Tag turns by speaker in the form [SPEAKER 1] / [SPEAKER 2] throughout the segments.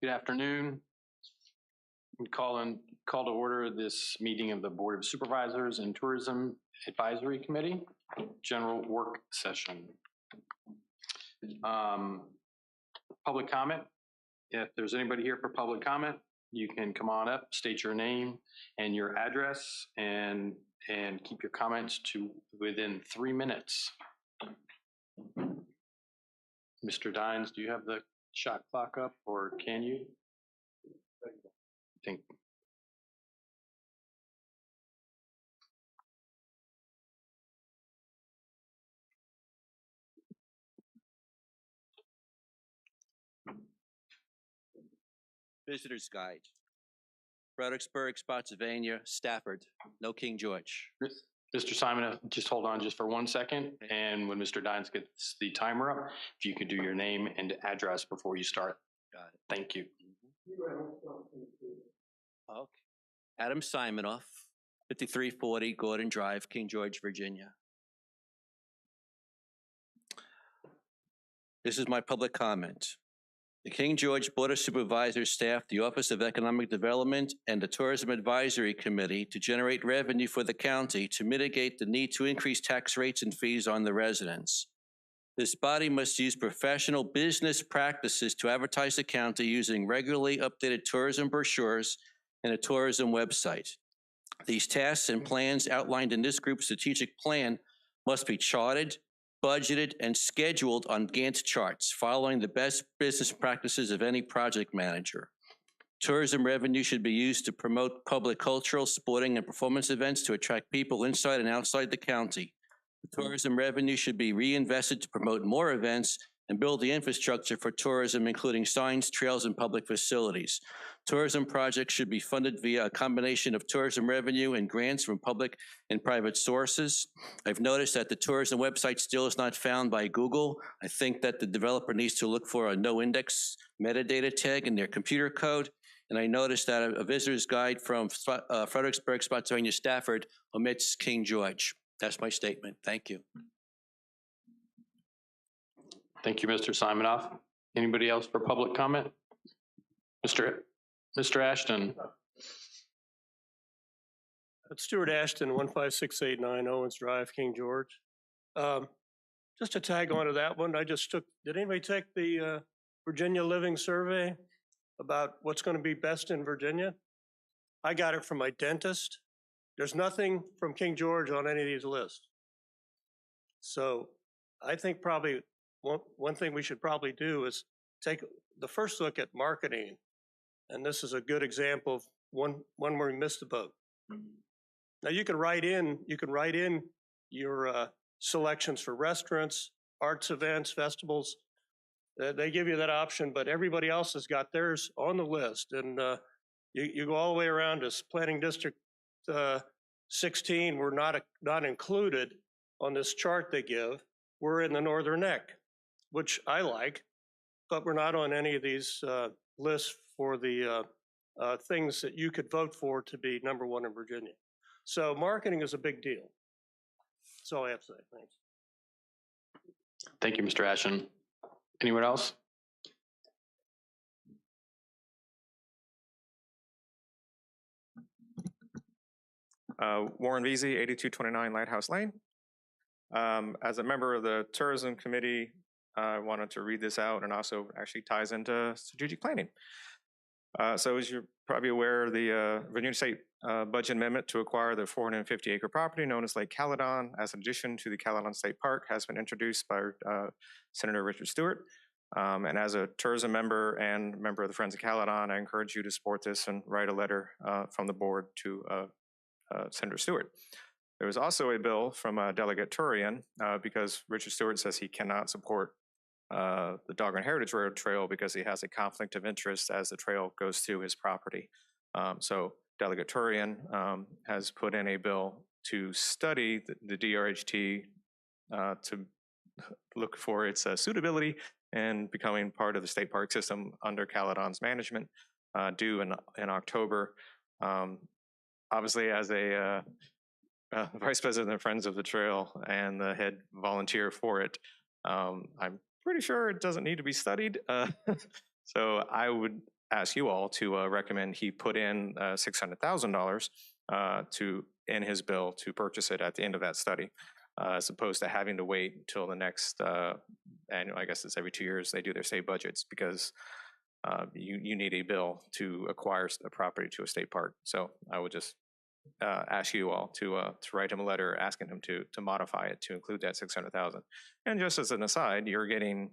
[SPEAKER 1] Good afternoon. We call to order this meeting of the Board of Supervisors and Tourism Advisory Committee, general work session. Public comment. If there's anybody here for public comment, you can come on up, state your name and your address, and keep your comments to within 3 minutes. Mr. Dines, do you have the shot clock up, or can you? I think.
[SPEAKER 2] Visitor's Guide. Fredericksburg, Spotsylvania, Stafford, no King George.
[SPEAKER 1] Mr. Simon, just hold on just for 1 second. And when Mr. Dines gets the timer up, if you could do your name and address before you start.
[SPEAKER 2] Got it.
[SPEAKER 1] Thank you.
[SPEAKER 2] Okay. Adam Simonoff, 5340 Gordon Drive, King George, Virginia. This is my public comment. The King George Board of Supervisors staff the Office of Economic Development and the Tourism Advisory Committee to generate revenue for the county to mitigate the need to increase tax rates and fees on the residents. This body must use professional business practices to advertise the county using regularly updated tourism brochures and a tourism website. These tasks and plans outlined in this group's strategic plan must be charted, budgeted, and scheduled on Gantt charts, following the best business practices of any project manager. Tourism revenue should be used to promote public cultural, sporting, and performance events to attract people inside and outside the county. The tourism revenue should be reinvested to promote more events and build the infrastructure for tourism, including signs, trails, and public facilities. Tourism projects should be funded via a combination of tourism revenue and grants from public and private sources. I've noticed that the tourism website still is not found by Google. I think that the developer needs to look for a no index metadata tag in their computer code. And I noticed that a visitor's guide from Fredericksburg, Spotsylvania, Stafford omits King George. That's my statement. Thank you.
[SPEAKER 1] Thank you, Mr. Simonoff. Anybody else for public comment? Mr. Ashton.
[SPEAKER 3] Stuart Ashton, 15689 Owens Drive, King George. Just to tag on to that one, did anybody take the Virginia Living Survey about what's going to be best in Virginia? I got it from my dentist. There's nothing from King George on any of these lists. So I think probably one thing we should probably do is take the first look at marketing. And this is a good example of one where we missed the boat. Now you can write in your selections for restaurants, arts events, festivals. They give you that option, but everybody else has got theirs on the list. And you go all the way around to Planning District 16. We're not included on this chart they give. We're in the Northern Neck, which I like, but we're not on any of these lists for the things that you could vote for to be #1 in Virginia. So marketing is a big deal. That's all I have to say. Thanks.
[SPEAKER 1] Thank you, Mr. Ashton. Anyone else?
[SPEAKER 4] Warren Veazey, 8229 Lighthouse Lane. As a member of the Tourism Committee, I wanted to read this out, and also actually ties into strategic planning. So as you're probably aware, the Virginia State budget amendment to acquire the 450-acre property known as Lake Caledon as an addition to the Caledon State Park has been introduced by Senator Richard Stewart. And as a tourism member and member of the Friends of Caledon, I encourage you to support this and write a letter from the board to Senator Stewart. There was also a bill from Delegate Turian because Richard Stewart says he cannot support the Dogger Heritage Road Trail because he has a conflict of interest as the trail goes through his property. So Delegate Turian has put in a bill to study the DRHT to look for its suitability and becoming part of the state park system under Caledon's management, due in October. Obviously, as a vice president of Friends of the Trail and the head volunteer for it, I'm pretty sure it doesn't need to be studied. So I would ask you all to recommend he put in $600,000 in his bill to purchase it at the end of that study, as opposed to having to wait until the next annual. I guess it's every 2 years they do their state budgets, because you need a bill to acquire a property to a state park. So I would just ask you all to write him a letter asking him to modify it to include that 600,000. And just as an aside, you're getting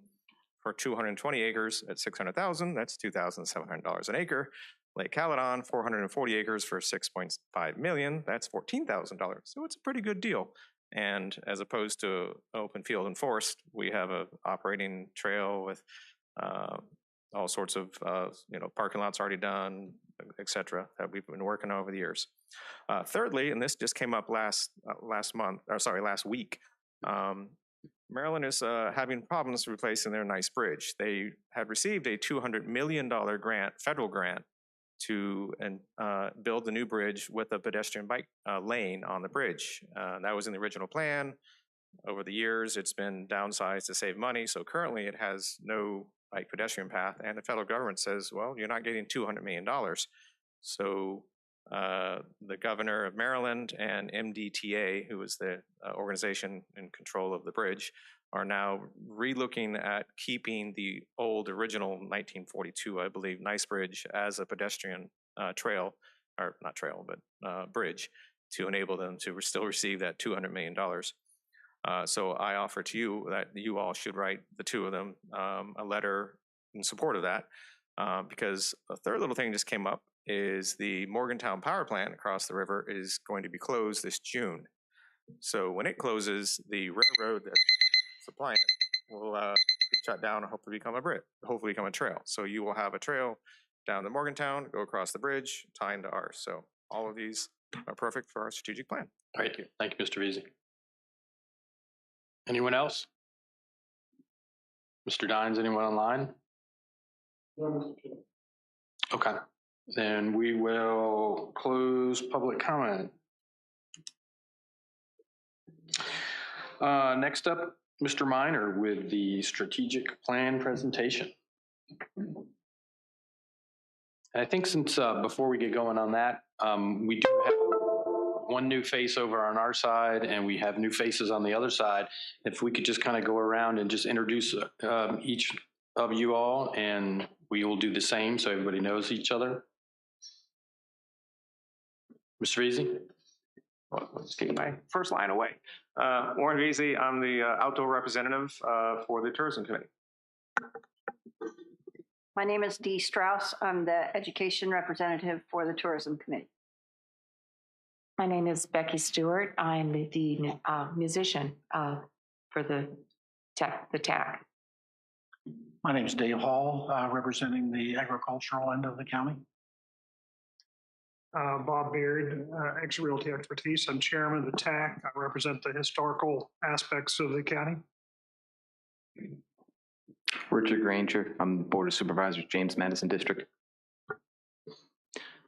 [SPEAKER 4] for 220 acres at 600,000, that's $2,700 an acre. Lake Caledon, 440 acres for 6.5 million, that's $14,000. So it's a pretty good deal. And as opposed to open field and forest, we have a operating trail with all sorts of parking lots already done, et cetera, that we've been working on over the years. Thirdly, and this just came up last week, Maryland is having problems replacing their nice bridge. They had received a $200 million grant, federal grant, to build the new bridge with a pedestrian bike lane on the bridge. That was in the original plan. Over the years, it's been downsized to save money. So currently it has no bike pedestrian path, and the federal government says, well, you're not getting $200 million. So the governor of Maryland and MDTA, who is the organization in control of the bridge, are now relooking at keeping the old original 1942, I believe, Nice Bridge as a pedestrian trail, or not trail, but bridge, to enable them to still receive that $200 million. So I offer to you that you all should write, the two of them, a letter in support of that, because a third little thing just came up is the Morgantown power plant across the river is going to be closed this June. So when it closes, the railroad that's supplying it will be shut down and hopefully become a trail. So you will have a trail down to Morgantown, go across the bridge, tie into ours. So all of these are perfect for our strategic plan.
[SPEAKER 1] All right, thank you, Mr. Veazey. Anyone else? Mr. Dines, anyone online? Okay, then we will close public comment. Next up, Mr. Minor with the strategic plan presentation. And I think since before we get going on that, we do have one new face over on our side and we have new faces on the other side. If we could just kind of go around and just introduce each of you all, and we will do the same so everybody knows each other. Mr. Veazey?
[SPEAKER 5] Well, let's take my first line away. Warren Veazey, I'm the outdoor representative for the Tourism Committee.
[SPEAKER 6] My name is Dee Strauss. I'm the education representative for the Tourism Committee.
[SPEAKER 7] My name is Becky Stewart. I'm the musician for the TAC.
[SPEAKER 8] My name is Dave Hall, representing the agricultural end of the county.
[SPEAKER 9] Bob Beard, ex-realty expertise. I'm chairman of the TAC. I represent the historical aspects of the county.
[SPEAKER 10] Richard Granger. I'm the Board of Supervisors, James Madison District.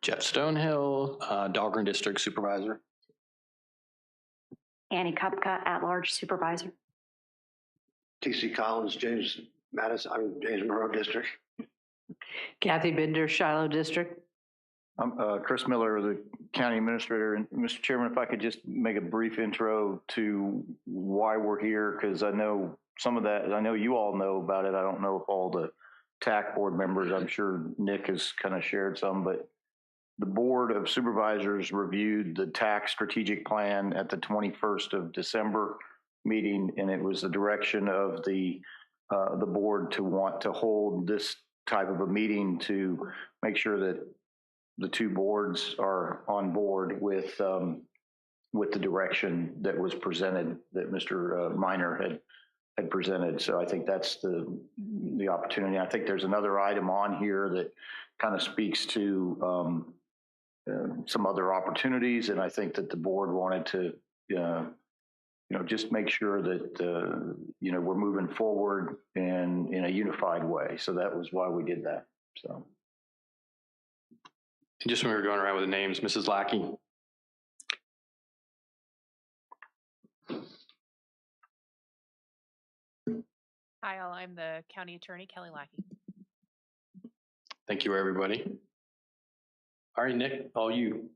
[SPEAKER 1] Jeff Stonehill, Dahlgren District Supervisor.
[SPEAKER 6] Annie Kupka, at-large supervisor.
[SPEAKER 11] T.C. Collins, James Madison. I'm James Monroe District.
[SPEAKER 7] Kathy Binder, Shiloh District.
[SPEAKER 12] I'm Chris Miller, the county administrator. And Mr. Chairman, if I could just make a brief intro to why we're here, because I know some of that, I know you all know about it. I don't know if all the TAC board members, I'm sure Nick has kind of shared some, but the Board of Supervisors reviewed the TAC strategic plan at the 21st of December meeting, and it was the direction of the board to want to hold this type of a meeting to make sure that the two boards are on board with the direction that was presented, that Mr. Minor had presented. So I think that's the opportunity. I think there's another item on here that kind of speaks to some other opportunities, and I think that the board wanted to just make sure that we're moving forward in a unified way. So that was why we did that. So.
[SPEAKER 1] Just when we were going around with the names, Mrs. Lackey.
[SPEAKER 13] Hi, all. I'm the county attorney, Kelly Lackey.
[SPEAKER 1] Thank you, everybody. All right, Nick, all you.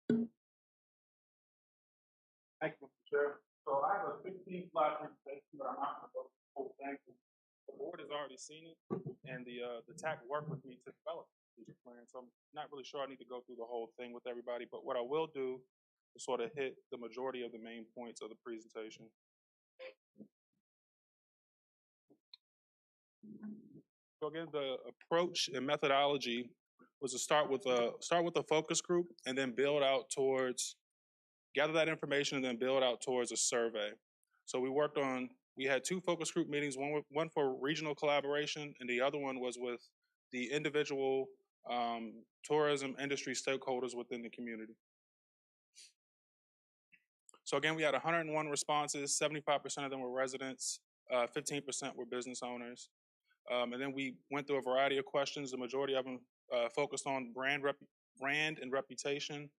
[SPEAKER 13] Thank you, Mr. Chair. So I have a 15-slide presentation, but I'm not going to go through the whole thing. The board has already seen it, and the TAC worked with me to develop the strategic plan. So I'm not really sure I need to go through the whole thing with everybody, but what I will do is sort of hit the majority of the main points of the presentation. So again, the approach and methodology was to start with a focus group and then build out towards, gather that information and then build out towards a survey. So we had two focus group meetings, one for regional collaboration and the other one was with the individual tourism industry stakeholders within the community. So again, we had 101 responses, 75% of them were residents, 15% were business owners. And then we went through a variety of questions. The majority of them focused on brand and reputation,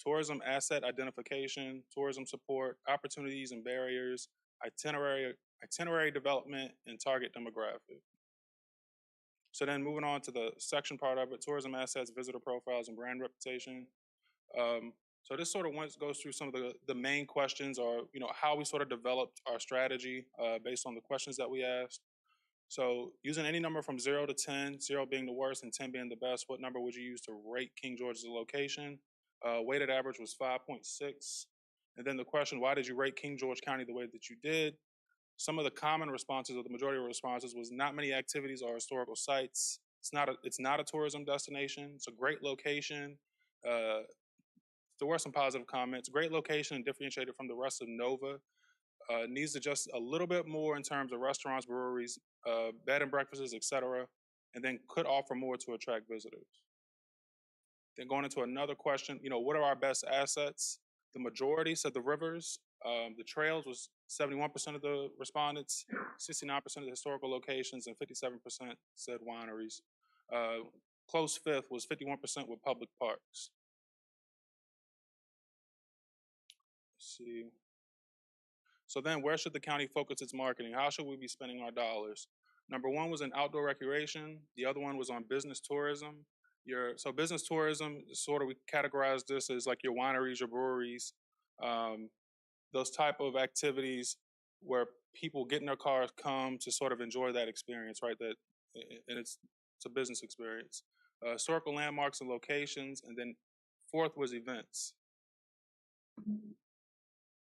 [SPEAKER 13] tourism asset identification, tourism support, opportunities and barriers, itinerary development, and target demographic. So then moving on to the section part of it, tourism assets, visitor profiles, and brand reputation. So this sort of goes through some of the main questions, or how we sort of developed our strategy based on the questions that we asked. So using any number from 0 to 10, 0 being the worst and 10 being the best, what number would you use to rate King George as a location? Weighted average was 5.6. And then the question, why did you rate King George County the way that you did? Some of the common responses, or the majority of responses, was not many activities or historical sites. It's not a tourism destination. It's a great location. There were some positive comments. Great location and differentiated from the rest of Nova. Needs to just a little bit more in terms of restaurants, breweries, bed and breakfasts, etc., and then could offer more to attract visitors. Then going into another question, what are our best assets? The majority said the rivers. The trails was 71% of the respondents, 69% of the historical locations, and 57% said wineries. Close fifth was 51% with public parks. Let's see. So then where should the county focus its marketing? How should we be spending our dollars? Number one was in outdoor recreation. The other one was on business tourism. So business tourism, sort of we categorize this as like your wineries, your breweries, those type of activities where people get in their cars, come to sort of enjoy that experience, right? And it's a business experience. Historical landmarks and locations, and then fourth was events.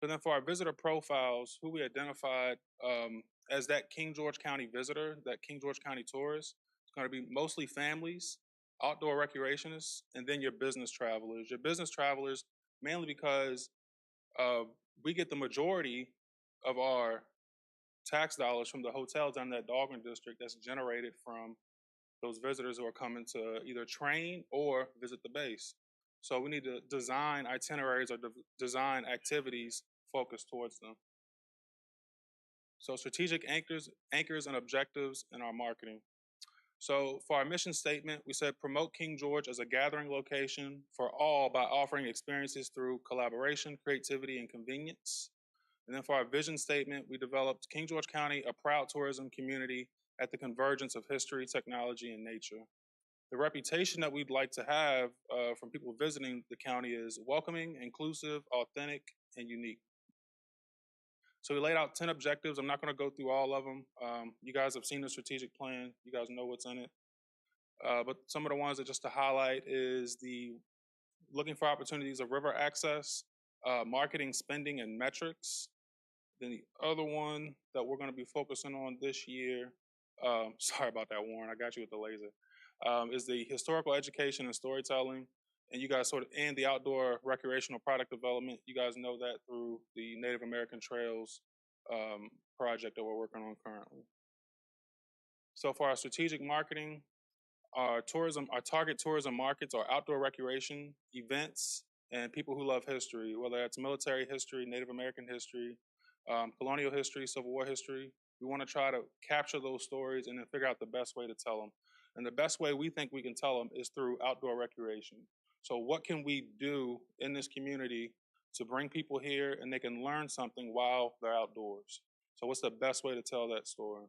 [SPEAKER 13] But then for our visitor profiles, who we identified as that King George County visitor, that King George County tourist, it's going to be mostly families, outdoor recreationists, and then your business travelers. Your business travelers, mainly because we get the majority of our tax dollars from the hotels down in that Dahlgren district that's generated from those visitors who are coming to either train or visit the base. So we need to design itineraries or design activities focused towards them. So strategic anchors and objectives in our marketing. So for our mission statement, we said promote King George as a gathering location for all by offering experiences through collaboration, creativity, and convenience. And then for our vision statement, we developed King George County, a proud tourism community at the convergence of history, technology, and nature. The reputation that we'd like to have from people visiting the county is welcoming, inclusive, authentic, and unique. So we laid out 10 objectives. I'm not going to go through all of them. You guys have seen the strategic plan. You guys know what's in it. But some of the ones that just to highlight is the looking for opportunities of river access, marketing, spending, and metrics. Then the other one that we're going to be focusing on this year, sorry about that, Warren, I got you with the laser, is the historical education and storytelling. And you guys and the outdoor recreational product development. You guys know that through the Native American Trails project that we're working on currently. So for our strategic marketing, our target tourism markets are outdoor recreation, events, and people who love history, whether that's military history, Native American history, colonial history, Civil War history. We want to try to capture those stories and then figure out the best way to tell them. And the best way we think we can tell them is through outdoor recreation. So what can we do in this community to bring people here and they can learn something while they're outdoors? So what's the best way to tell that story?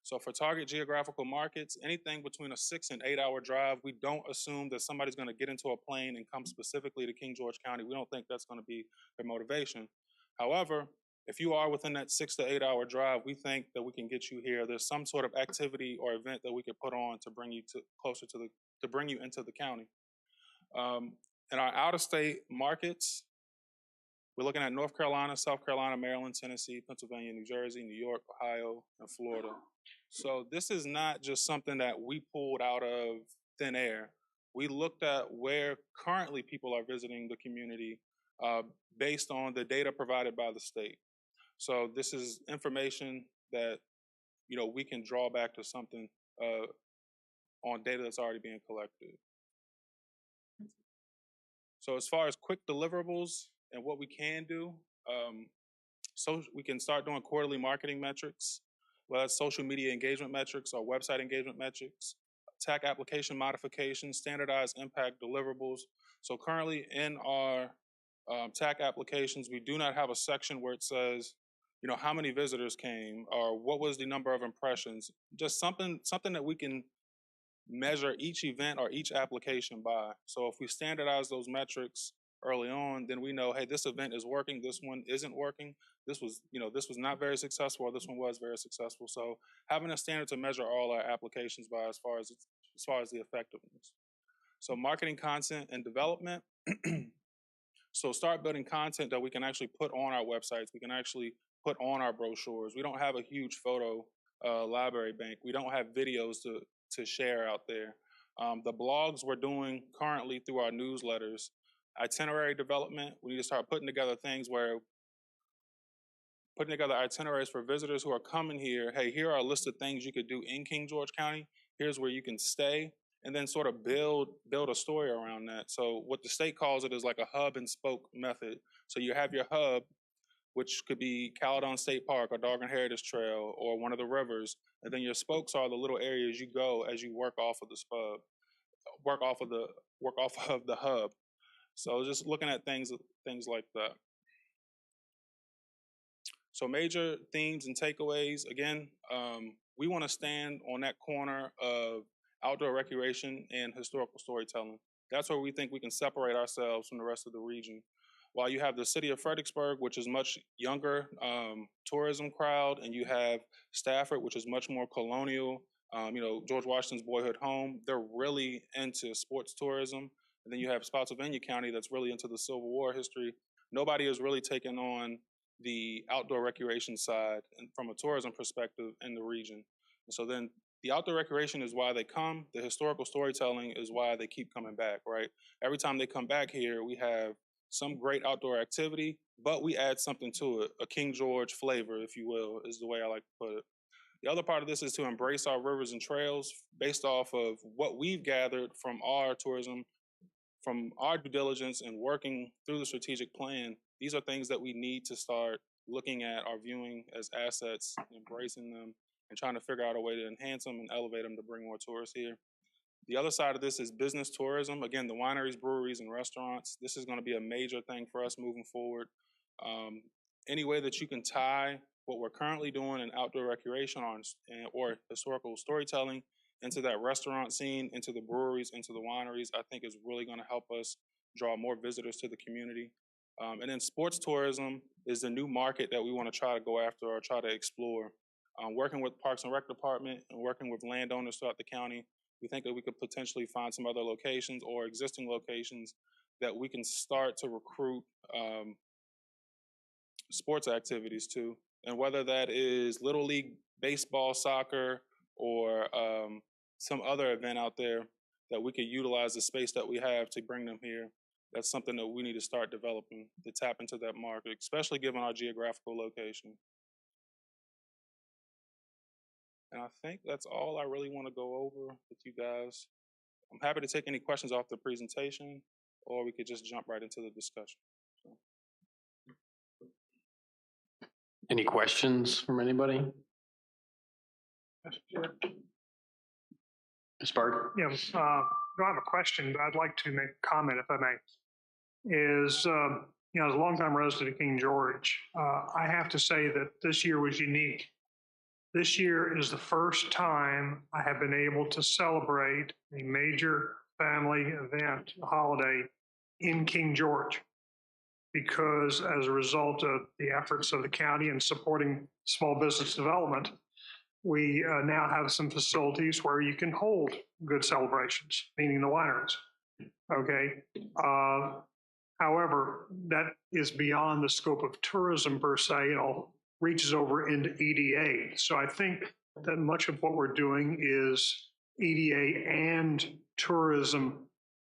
[SPEAKER 13] So for target geographical markets, anything between a 6 and 8 hour drive, we don't assume that somebody's going to get into a plane and come specifically to King George County. We don't think that's going to be their motivation. However, if you are within that 6 to 8 hour drive, we think that we can get you here. There's some sort of activity or event that we could put on to bring you to bring you into the county. In our out of state markets, we're looking at North Carolina, South Carolina, Maryland, Tennessee, Pennsylvania, New Jersey, New York, Ohio, and Florida. So this is not just something that we pulled out of thin air. We looked at where currently people are visiting the community based on the data provided by the state. So this is information that we can draw back to something on data that's already being collected. So as far as quick deliverables and what we can do, so we can start doing quarterly marketing metrics, whether that's social media engagement metrics or website engagement metrics, TAC application modifications, standardized impact deliverables. So currently in our TAC applications, we do not have a section where it says, how many visitors came or what was the number of impressions. Just something that we can measure each event or each application by. So if we standardize those metrics early on, then we know, hey, this event is working, this one isn't working. This was not very successful, or this one was very successful. So having a standard to measure all our applications by as far as the effectiveness. So marketing content and development. So start building content that we can actually put on our websites. We can actually put on our brochures. We don't have a huge photo library bank. We don't have videos to share out there. The blogs we're doing currently through our newsletters. Itinerary development, we need to start putting together itineraries for visitors who are coming here. Hey, here are a list of things you could do in King George County. Here's where you can stay, and then sort of build a story around that. So what the state calls it is like a hub and spoke method. So you have your hub, which could be Caledon State Park or Doggin Heritage Trail or one of the rivers, and then your spokes are the little areas you go as you work off of the hub. So just looking at things like that. So major themes and takeaways, again, we want to stand on that corner of outdoor recreation and historical storytelling. That's where we think we can separate ourselves from the rest of the region. While you have the city of Fredericksburg, which is much younger tourism crowd, and you have Stafford, which is much more colonial, George Washington's boyhood home, they're really into sports tourism. And then you have Spotsylvania County that's really into the Civil War history. Nobody has really taken on the outdoor recreation side and from a tourism perspective in the region. And so then the outdoor recreation is why they come. The historical storytelling is why they keep coming back, right? Every time they come back here, we have some great outdoor activity, but we add something to it, a King George flavor, if you will, is the way I like to put it. The other part of this is to embrace our rivers and trails based off of what we've gathered from our tourism, from our due diligence and working through the strategic plan. These are things that we need to start looking at or viewing as assets, embracing them, and trying to figure out a way to enhance them and elevate them to bring more tourists here. The other side of this is business tourism. Again, the wineries, breweries, and restaurants. This is going to be a major thing for us moving forward. Any way that you can tie what we're currently doing in outdoor recreation or historical storytelling into that restaurant scene, into the breweries, into the wineries, I think is really going to help us draw more visitors to the community. And then sports tourism is the new market that we want to try to go after or try to explore. Working with Parks and Rec Department and working with landowners throughout the county, we think that we could potentially find some other locations or existing locations that we can start to recruit sports activities to. And whether that is Little League baseball, soccer, or some other event out there that we could utilize the space that we have to bring them here, that's something that we need to start developing to tap into that market, especially given our geographical location. And I think that's all I really want to go over with you guys. I'm happy to take any questions off the presentation, or we could just jump right into the discussion. So.
[SPEAKER 1] Any questions from anybody? Ms. Bard?
[SPEAKER 9] Yeah, I don't have a question, but I'd like to make a comment if I may. As a longtime resident of King George, I have to say that this year was unique This year is the first time I have been able to celebrate a major family event, holiday in King George, because as a result of the efforts of the county in supporting small business development, we now have some facilities where you can hold good celebrations, meaning the wineries. Okay. However, that is beyond the scope of tourism per se. It all reaches over into EDA. So I think that much of what we're doing is EDA and tourism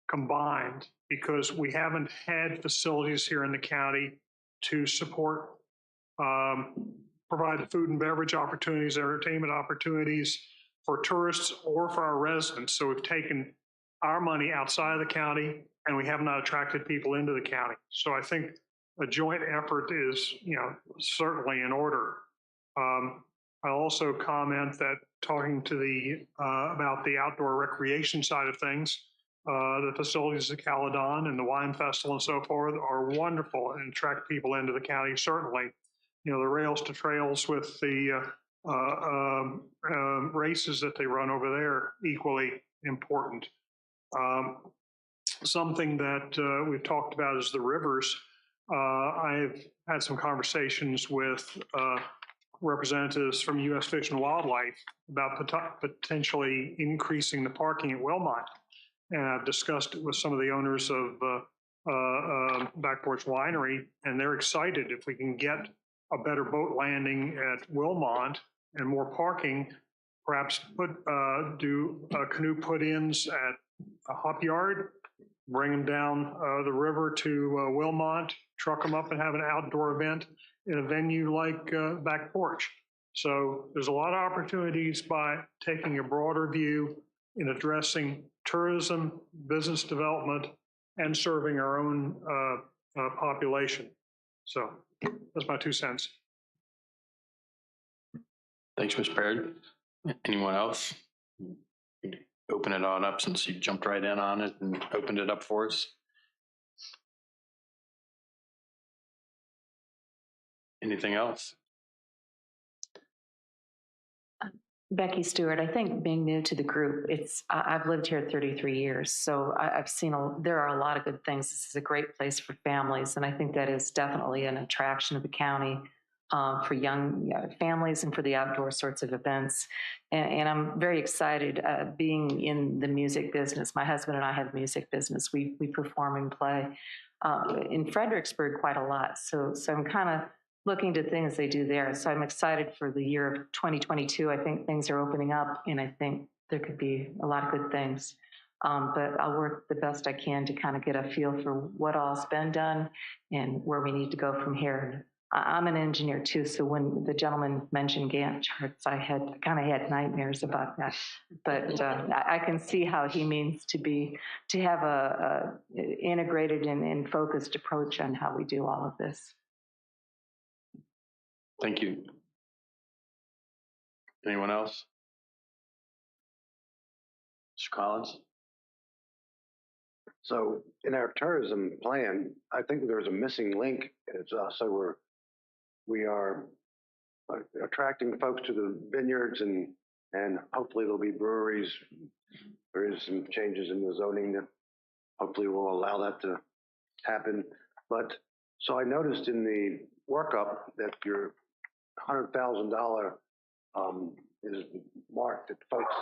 [SPEAKER 9] combined, because we haven't had facilities here in the county to support, provide food and beverage opportunities, entertainment opportunities for tourists or for our residents. So we've taken our money outside of the county and we have not attracted people into the county. So I think a joint effort is, certainly in order. I'll also comment that talking to the about the outdoor recreation side of things, the facilities at Caledon and the wine festival and so forth are wonderful and attract people into the county. Certainly, the rails to trails with the races that they run over there, equally important. Something that we've talked about is the rivers. I've had some conversations with representatives from U.S. Fish and Wildlife about potentially increasing the parking at Wilmot. And I've discussed it with some of the owners of Back Porch Winery, and they're excited if we can get a better boat landing at Wilmot and more parking, perhaps do canoe put-ins at a hop yard, bring them down the river to Wilmot, truck them up and have an outdoor event in a venue like Back Porch. So there's a lot of opportunities by taking a broader view in addressing tourism, business development, and serving our own population. So that's my 2 cents.
[SPEAKER 1] Thanks, Mr. Perry. Anyone else? Open it on up since you jumped right in on it and opened it up for us. Anything else?
[SPEAKER 7] Becky Stewart, I think being new to the group, I've lived here 33 years, so I've seen there are a lot of good things. This is a great place for families, and I think that is definitely an attraction of the county for young families and for the outdoor sorts of events. And I'm very excited being in the music business. My husband and I have a music business. We perform and play in Fredericksburg quite a lot, so I'm kind of looking to things they do there. So I'm excited for the year of 2022. I think things are opening up and I think there could be a lot of good things. But I'll work the best I can to kind of get a feel for what all's been done and where we need to go from here. I'm an engineer too, so when the gentleman mentioned Gantt charts, I kind of had nightmares about that. But I can see how he means to have a integrated and focused approach on how we do all of this.
[SPEAKER 1] Thank you. Anyone else? Mr. Collins?
[SPEAKER 11] So in our tourism plan, I think there's a missing link. It's so we are attracting folks to the vineyards and hopefully there'll be breweries. There is some changes in the zoning that hopefully will allow that to happen. But so I noticed in the workup that your $100,000 is marked at folks,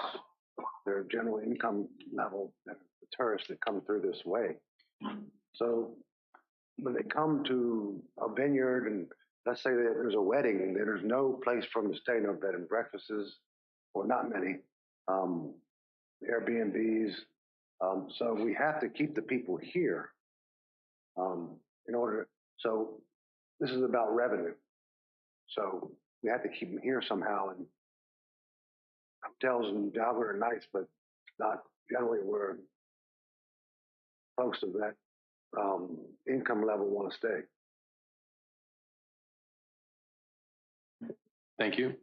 [SPEAKER 11] their general income level, the tourists that come through this way. So when they come to a vineyard and let's say that there's a wedding and there's no place for them to stay, no bed and breakfasts, or not many, Airbnbs. So we have to keep the people here in order. So this is about revenue. So we have to keep them here somehow. And hotels in Dalbert are nice, but not generally where folks of that income level want to stay.
[SPEAKER 1] Thank you.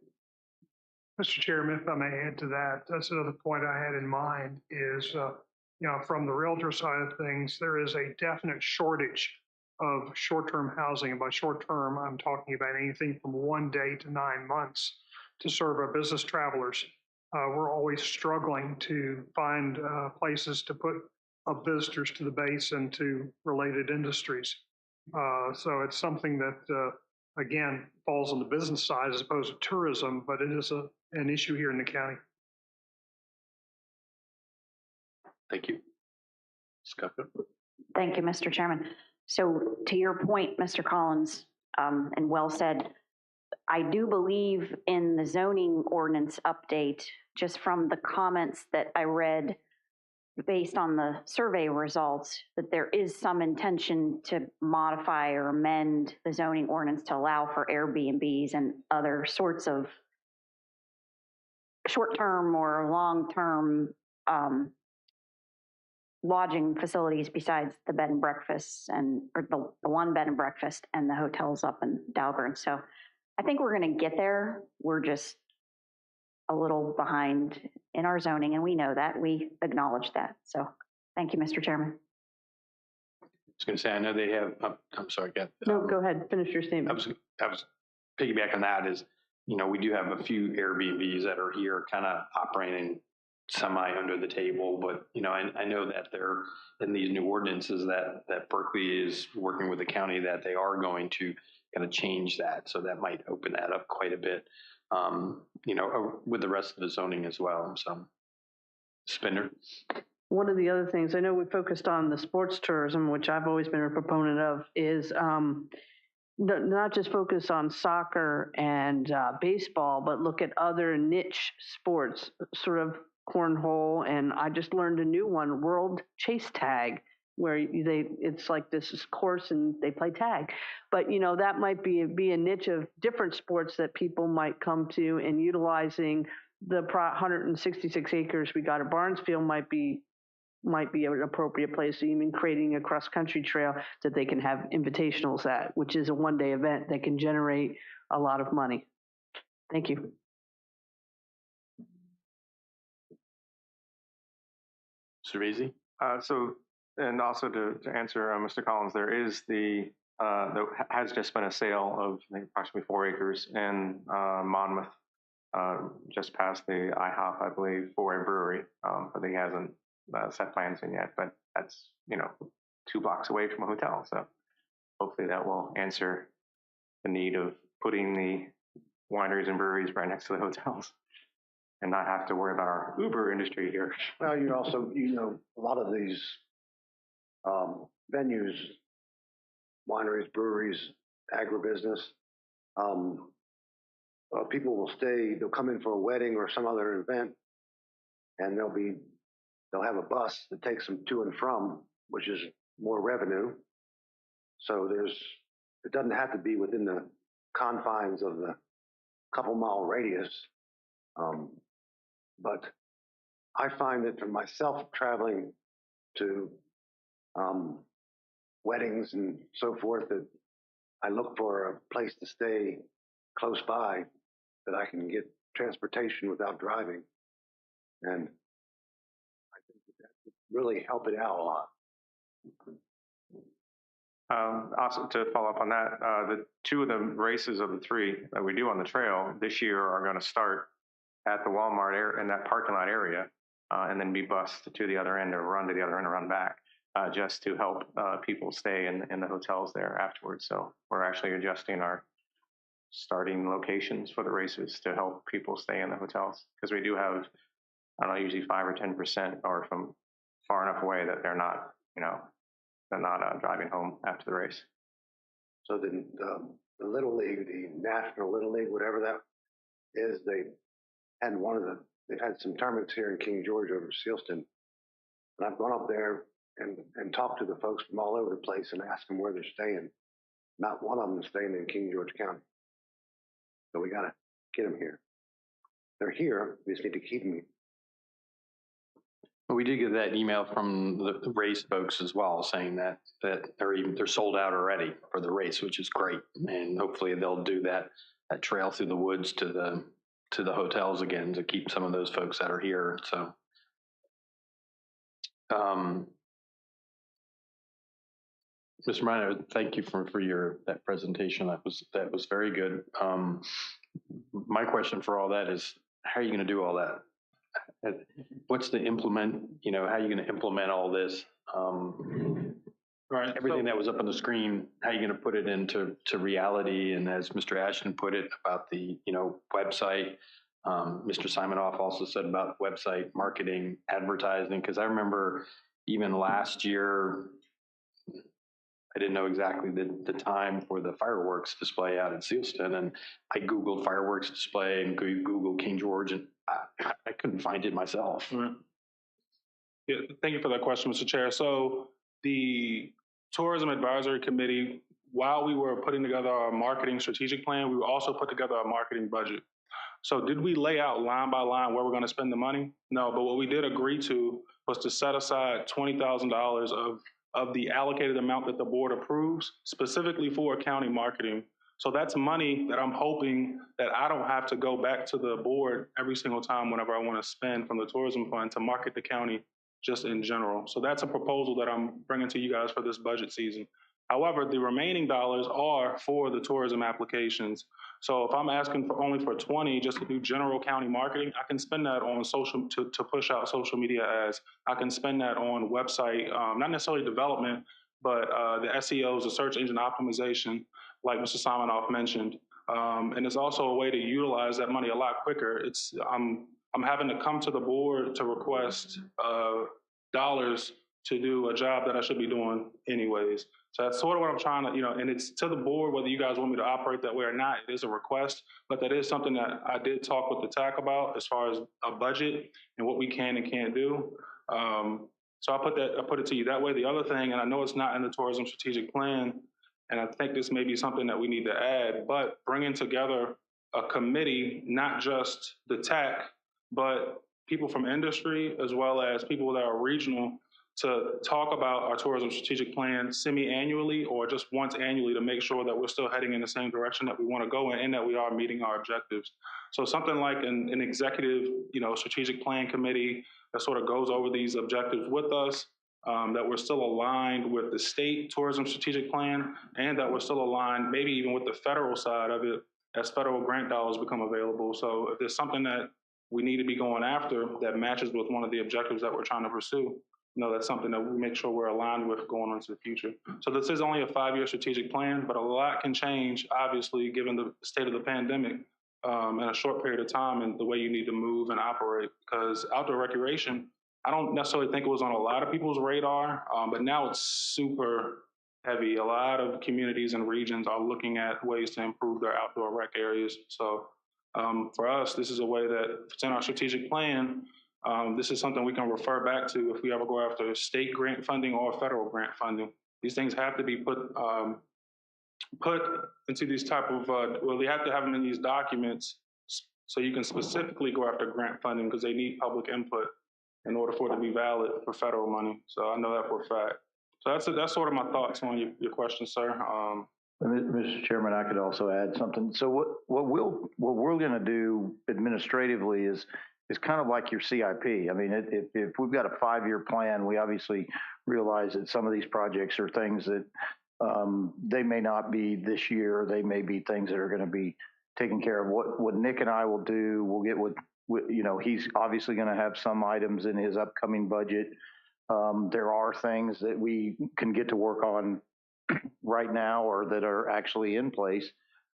[SPEAKER 9] Mr. Chairman, if I may add to that, that's another point I had in mind is, from the realtor side of things, there is a definite shortage of short-term housing. And by short-term, I'm talking about anything from 1 day to 9 months. to serve our business travelers. We're always struggling to find places to put visitors to the base and to related industries. So it's something that, again, falls on the business side as opposed to tourism, but it is an issue here in the county.
[SPEAKER 1] Thank you. Scott.
[SPEAKER 6] Thank you, Mr. Chairman. So to your point, Mr. Collins, and well said, I do believe in the zoning ordinance update, just from the comments that I read based on the survey results, that there is some intention to modify or amend the zoning ordinance to allow for Airbnbs and other sorts of short-term or long-term lodging facilities besides the bed and breakfasts or the one bed and breakfast and the hotels up in Dalburn. So I think we're going to get there. We're just a little behind in our zoning, and we know that. We acknowledge that. So thank you, Mr. Chairman.
[SPEAKER 1] I was going to say, I know they have, I'm sorry,
[SPEAKER 7] No, go ahead. Finish your statement.
[SPEAKER 1] I was piggyback on that is, we do have a few Airbnbs that are here kind of operating semi under the table, but, I know that they're in these new ordinances that Berkeley is working with the county that they are going to kind of change that. So that might open that up quite a bit, with the rest of the zoning as well. So, Spinner.
[SPEAKER 14] One of the other things, I know we focused on the sports tourism, which I've always been a proponent of, is not just focus on soccer and baseball, but look at other niche sports, sort of cornhole. And I just learned a new one, World Chase Tag, where it's like this course and they play tag. But, that might be a niche of different sports that people might come to, and utilizing the 166 acres we got at Barnesfield might be an appropriate place, even creating a cross-country trail that they can have invitationals at, which is a one-day event that can generate a lot of money. Thank you.
[SPEAKER 1] Cervisi?
[SPEAKER 4] And also to answer Mr. Collins, there has just been a sale of approximately 4 acres in Monmouth, just past the IHOP, I believe, for a brewery, but he hasn't set plans in yet, but that's, 2 blocks away from a hotel. So hopefully that will answer the need of putting the wineries and breweries right next to the hotels and not have to worry about our Uber industry here.
[SPEAKER 11] Well, you also, a lot of these venues, wineries, breweries, agribusiness, people will they'll come in for a wedding or some other event, and they'll have a bus that takes them to and from, which is more revenue. So it doesn't have to be within the confines of the couple-mile radius. But I find that for myself, traveling to weddings and so forth, that I look for a place to stay close by that I can get transportation without driving. And I think that would really help it out a lot.
[SPEAKER 4] Also, to follow up on that, the 2 of the races of the 3 that we do on the trail this year are going to start at the Walmart area in that parking lot area, and then be bused to the other end or run to the other end and run back, just to help people stay in the hotels there afterwards. So we're actually adjusting our starting locations for the races to help people stay in the hotels, because we do have, I don't know, usually 5 or 10% are from far enough away that they're not, driving home after the race.
[SPEAKER 11] So the Little League, the National Little League, whatever that is, they've had some tournaments here in King George over Sealston. And I've gone up there and talked to the folks from all over the place and asked them where they're staying. Not one of them is staying in King George County. So we got to get them here. They're here. We just need to keep them.
[SPEAKER 1] We did get that email from the race folks as well, saying that they're sold out already for the race, which is great. And hopefully they'll do that trail through the woods to the hotels again to keep some of those folks that are here. So, Mr. Minor, thank you for that presentation. That was very good. my question for all that is, how are you going to do all that? What's the implement, how are you going to implement all this?
[SPEAKER 13] Right.
[SPEAKER 1] Everything that was up on the screen, how are you going to put it into reality? And as Mr. Ashton put it about the, website, Mr. Simonoff also said about website marketing, advertising, because I remember even last year, I didn't know exactly the time for the fireworks display out at Sealston, and I Googled fireworks display and Googled King George, and I couldn't find it myself.
[SPEAKER 13] Right. Yeah, thank you for that question, Mr. Chair. So the Tourism Advisory Committee, while we were putting together our marketing strategic plan, we also put together a marketing budget. So did we lay out line by line where we're going to spend the money? No, but what we did agree to was to set aside $20,000 of the allocated amount that the board approves specifically for county marketing. So that's money that I'm hoping that I don't have to go back to the board every single time whenever I want to spend from the tourism fund to market the county just in general. So that's a proposal that I'm bringing to you guys for this budget season. However, the remaining dollars are for the tourism applications. So if I'm asking for only for 20 just to do general county marketing, I can spend that on social to push out social media ads. I can spend that on website, not necessarily development, but the SEOs, the search engine optimization, like Mr. Simonoff mentioned. And it's also a way to utilize that money a lot quicker. I'm having to come to the board to request dollars to do a job that I should be doing anyways. So that's sort of what I'm trying to, and it's to the board whether you guys want me to operate that way or not. It is a request, but that is something that I did talk with the TAC about as far as a budget and what we can and can't do. So I put it to you that way. The other thing, and I know it's not in the tourism strategic plan, and I think this may be something that we need to add, but bringing together a committee, not just the TAC, but people from industry as well as people that are regional, to talk about our tourism strategic plan semi-annually or just once annually to make sure that we're still heading in the same direction that we want to go in and that we are meeting our objectives. So something like an executive, strategic plan committee that sort of goes over these objectives with us, that we're still aligned with the state tourism strategic plan, and that we're still aligned maybe even with the federal side of it as federal grant dollars become available. So if there's something that we need to be going after that matches with one of the objectives that we're trying to pursue, that's something that we make sure we're aligned with going on to the future. So this is only a 5-year strategic plan, but a lot can change, obviously, given the state of the pandemic in a short period of time and the way you need to move and operate. Because outdoor recreation, I don't necessarily think it was on a lot of people's radar, but now it's super heavy. A lot of communities and regions are looking at ways to improve their outdoor rec areas. So for us, this is a way that if it's in our strategic plan, this is something we can refer back to if we ever go after state grant funding or federal grant funding. These things have to be put into these type of, they have to have them in these documents so you can specifically go after grant funding because they need public input in order for it to be valid for federal money. So I know that for a fact. So that's sort of my thoughts on your question, sir.
[SPEAKER 12] Mr. Chairman, I could also add something. So what we're going to do administratively is kind of like your CIP. I mean, if we've got a 5-year plan, we obviously realize that some of these projects are things that they may not be this year. They may be things that are going to be taken care of. What Nick and I will do, we'll get with he's obviously going to have some items in his upcoming budget. There are things that we can get to work on right now or that are actually in place.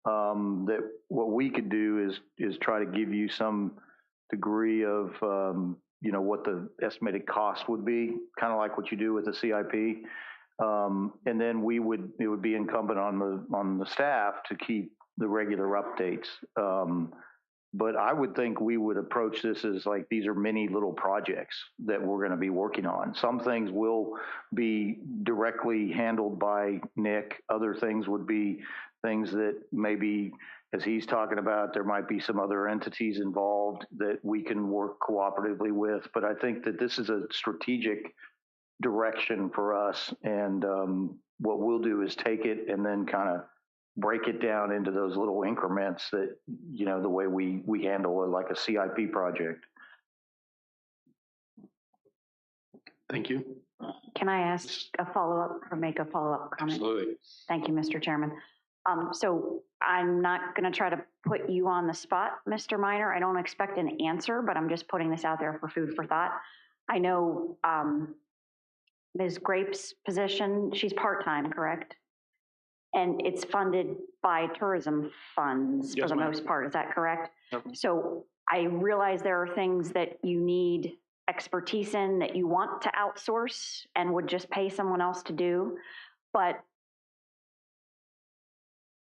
[SPEAKER 12] That what we could do is try to give you some degree of what the estimated cost would be, kind of like what you do with the CIP. And then it would be incumbent on the staff to keep the regular updates. But I would think we would approach this as like these are many little projects that we're going to be working on. Some things will be directly handled by Nick. Other things would be things that maybe, as he's talking about, there might be some other entities involved that we can work cooperatively with. But I think that this is a strategic direction for us. And what we'll do is take it and then kind of break it down into those little increments that, the way we handle it, like a CIP project.
[SPEAKER 1] Thank you.
[SPEAKER 6] Can I ask a follow-up or make a follow-up comment?
[SPEAKER 1] Absolutely.
[SPEAKER 6] Thank you, Mr. Chairman. So I'm not going to try to put you on the spot, Mr. Minor. I don't expect an answer, but I'm just putting this out there for food for thought. I know Ms. Grape's position, she's part-time, correct? And it's funded by tourism funds for the most part, is that correct?
[SPEAKER 1] Yep.
[SPEAKER 6] So I realize there are things that you need expertise in that you want to outsource and would just pay someone else to do. But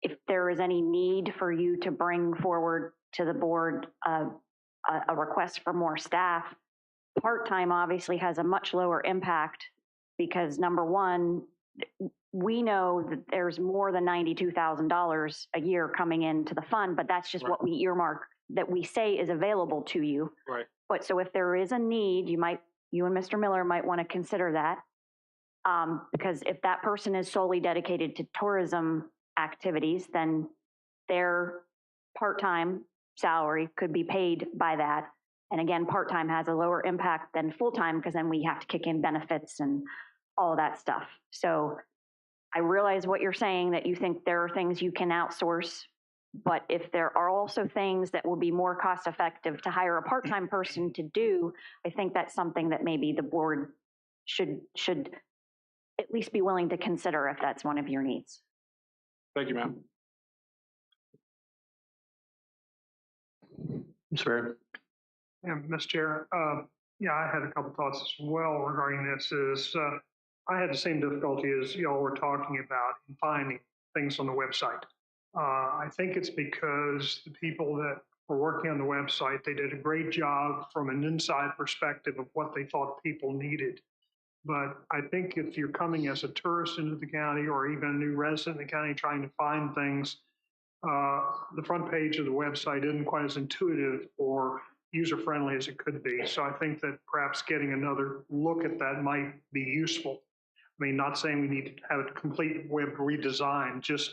[SPEAKER 6] if there is any need for you to bring forward to the board a request for more staff, part-time obviously has a much lower impact because number one, we know that there's more than $92,000 a year coming into the fund, but that's just what we earmark that we say is available to you.
[SPEAKER 13] Right.
[SPEAKER 6] But so if there is a need, you and Mr. Miller might want to consider that. Because if that person is solely dedicated to tourism activities, then their part-time salary could be paid by that. And again, part-time has a lower impact than full-time because then we have to kick in benefits and all of that stuff. So I realize what you're saying, that you think there are things you can outsource, but if there are also things that will be more cost-effective to hire a part-time person to do, I think that's something that maybe the board should at least be willing to consider if that's one of your needs.
[SPEAKER 13] Thank you, ma'am.
[SPEAKER 1] Ms. Fair.
[SPEAKER 9] Yeah, Mr. Chair, yeah, I had a couple thoughts as well regarding this. I had the same difficulty as y'all were talking about in finding things on the website. I think it's because the people that were working on the website, they did a great job from an inside perspective of what they thought people needed. But I think if you're coming as a tourist into the county or even a new resident in the county trying to find things, the front page of the website isn't quite as intuitive or user-friendly as it could be. So I think that perhaps getting another look at that might be useful. I mean, not saying we need to have a complete web redesign, just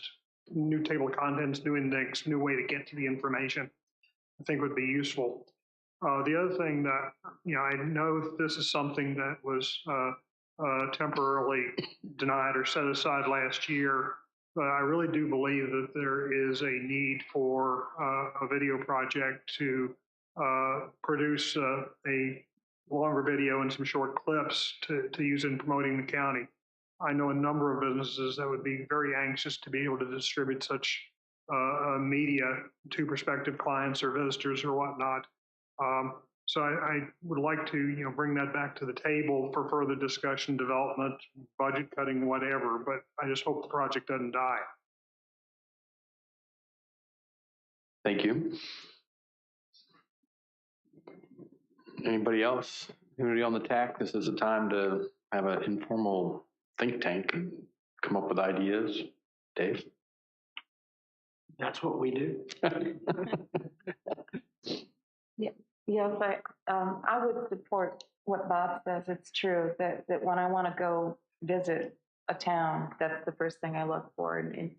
[SPEAKER 9] new table of contents, new index, new way to get to the information, I think would be useful. The other thing that, I know this is something that was temporarily denied or set aside last year, but I really do believe that there is a need for a video project to produce a longer video and some short clips to use in promoting the county. I know a number of businesses that would be very anxious to be able to distribute such media to prospective clients or visitors or whatnot. So I would like to, bring that back to the table for further discussion, development, budget cutting, whatever, but I just hope the project doesn't die.
[SPEAKER 1] Thank you. Anybody else? Anybody on the TAC? This is a time to have an informal think tank and come up with ideas. Dave?
[SPEAKER 8] That's what we do.
[SPEAKER 7] Yes, I would support what Bob says. It's true that when I want to go visit a town, that's the first thing I look for. And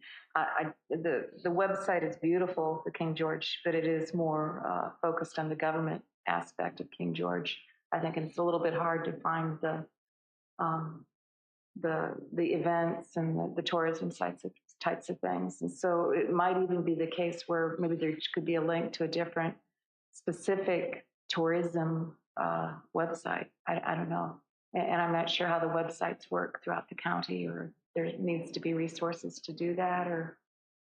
[SPEAKER 7] the website is beautiful for King George, but it is more focused on the government aspect of King George. I think it's a little bit hard to find the events and the tourism types of things. And so it might even be the case where maybe there could be a link to a different specific tourism website. I don't know. And I'm not sure how the websites work throughout the county, or there needs to be resources to do that, or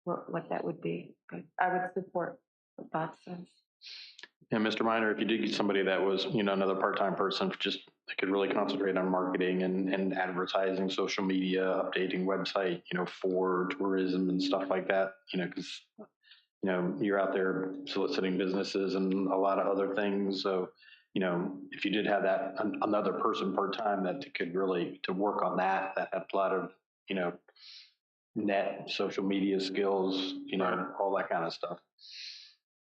[SPEAKER 7] what that would be. But I would support what Bob says.
[SPEAKER 1] Yeah, Mr. Minor, if you did get somebody that was, another part-time person, just that could really concentrate on marketing and advertising, social media, updating website, for tourism and stuff like that, because, you're out there soliciting businesses and a lot of other things. So, if you did have that another person part-time that could really to work on that had a lot of, net social media skills, all that kind of stuff.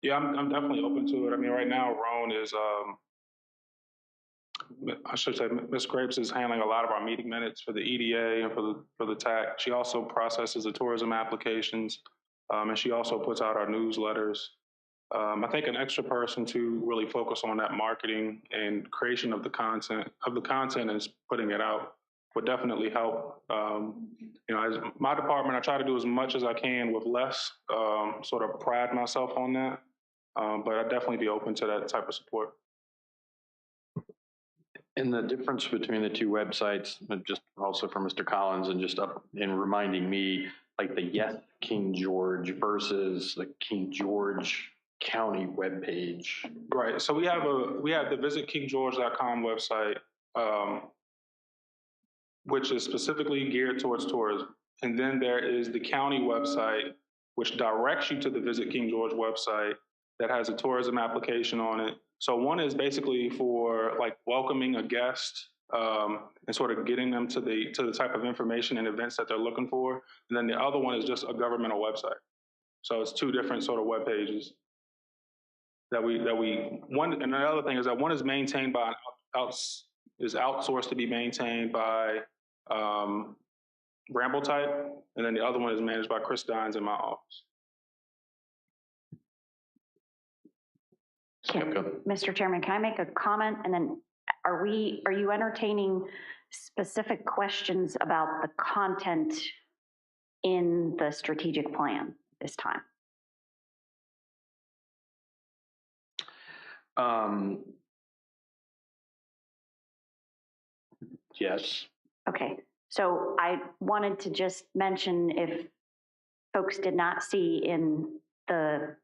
[SPEAKER 13] Yeah, I'm definitely open to it. I mean, right now, Roan is, I should say, Ms. Grapes is handling a lot of our meeting minutes for the EDA and for the TAC. She also processes the tourism applications, and she also puts out our newsletters. I think an extra person to really focus on that marketing and creation of the content is putting it out would definitely help. You know, as my department, I try to do as much as I can with less, sort of pride myself on that. But I'd definitely be open to that type of support.
[SPEAKER 1] And the difference between the two websites, just also for Mr. Collins and just up and reminding me, like the Yes King George versus the King George County webpage.
[SPEAKER 13] Right. So we have the visitKingGeorge.com website, which is specifically geared towards tourism. And then there is the county website, which directs you to the Visit King George website that has a tourism application on it. So one is basically for like welcoming a guest and sort of getting them to the type of information and events that they're looking for. And then the other one is just a governmental website. So it's two different sort of web pages that we one. And the other thing is that one is maintained by is outsourced to be maintained by Bramble Type, and then the other one is managed by Chris Dines in my office.
[SPEAKER 6] Mr. Chairman, can I make a comment? And then are you entertaining specific questions about the content in the strategic plan this time?
[SPEAKER 1] Yes.
[SPEAKER 6] Okay, so I wanted to just mention, if folks did not see in the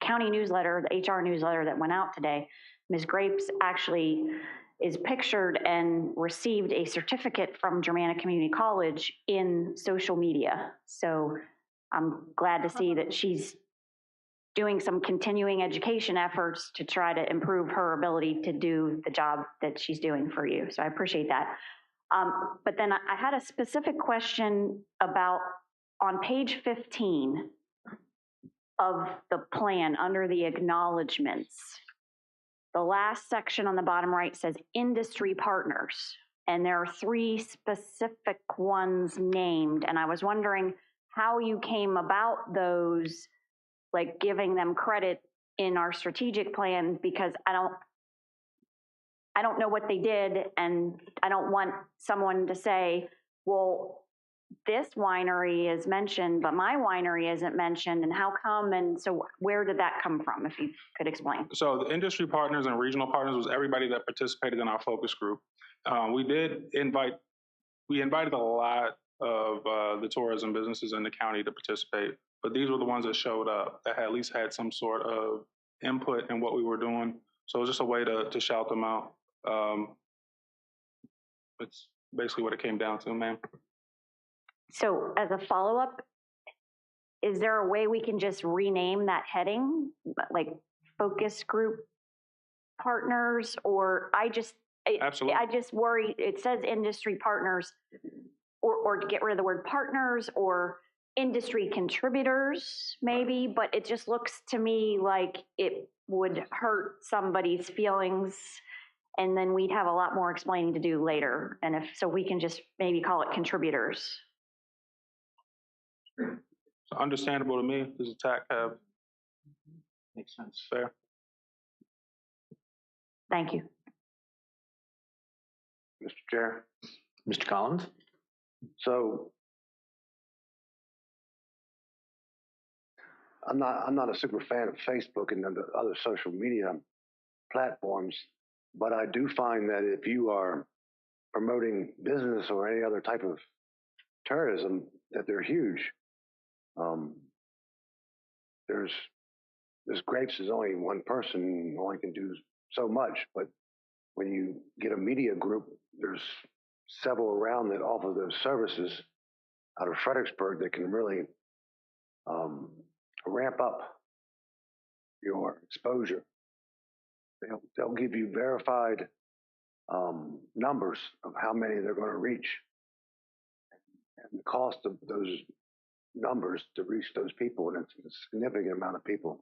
[SPEAKER 6] county newsletter, the HR newsletter that went out today, Ms. Grapes actually is pictured and received a certificate from Germanna Community College in social media. So I'm glad to see that she's doing some continuing education efforts to try to improve her ability to do the job that she's doing for you. So I appreciate that. But then I had a specific question about on page 15 of the plan under the acknowledgements. The last section on the bottom right says industry partners, and there are 3 specific ones named. And I was wondering how you came about those, like giving them credit in our strategic plan, because I don't know what they did, and I don't want someone to say, well, this winery is mentioned, but my winery isn't mentioned, and how come? And so where did that come from, if you could explain?
[SPEAKER 13] So the industry partners and regional partners was everybody that participated in our focus group. We invited a lot of the tourism businesses in the county to participate, but these were the ones that showed up that at least had some sort of input in what we were doing. So it was just a way to shout them out. It's basically what it came down to, ma'am.
[SPEAKER 6] So as a follow-up, is there a way we can just rename that heading, like focus group partners? Or
[SPEAKER 13] Absolutely.
[SPEAKER 6] I just worry, it says industry partners, or get rid of the word partners, or industry contributors maybe, but it just looks to me like it would hurt somebody's feelings, and then we'd have a lot more explaining to do later. And if so, we can just maybe call it contributors.
[SPEAKER 13] So understandable to me. Does the TAC have?
[SPEAKER 1] Makes sense.
[SPEAKER 13] Fair.
[SPEAKER 6] Thank you.
[SPEAKER 11] Mr. Chair.
[SPEAKER 1] Mr. Collins?
[SPEAKER 11] So I'm not a super fan of Facebook and the other social media platforms, but I do find that if you are promoting business or any other type of tourism, that they're huge. This Grapes is only one person, only can do so much, but when you get a media group, there's several around that offer those services out of Fredericksburg that can really ramp up your exposure. They'll give you verified numbers of how many they're going to reach, and the cost of those numbers to reach those people, and it's a significant amount of people.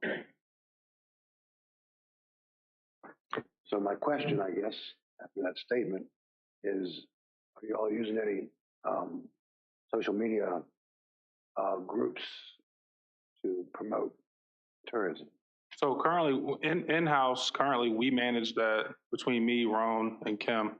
[SPEAKER 11] So my question, I guess, after that statement is, are you all using any social media groups to promote tourism?
[SPEAKER 13] So currently, in-house, we manage that between me, Ron, and Kim.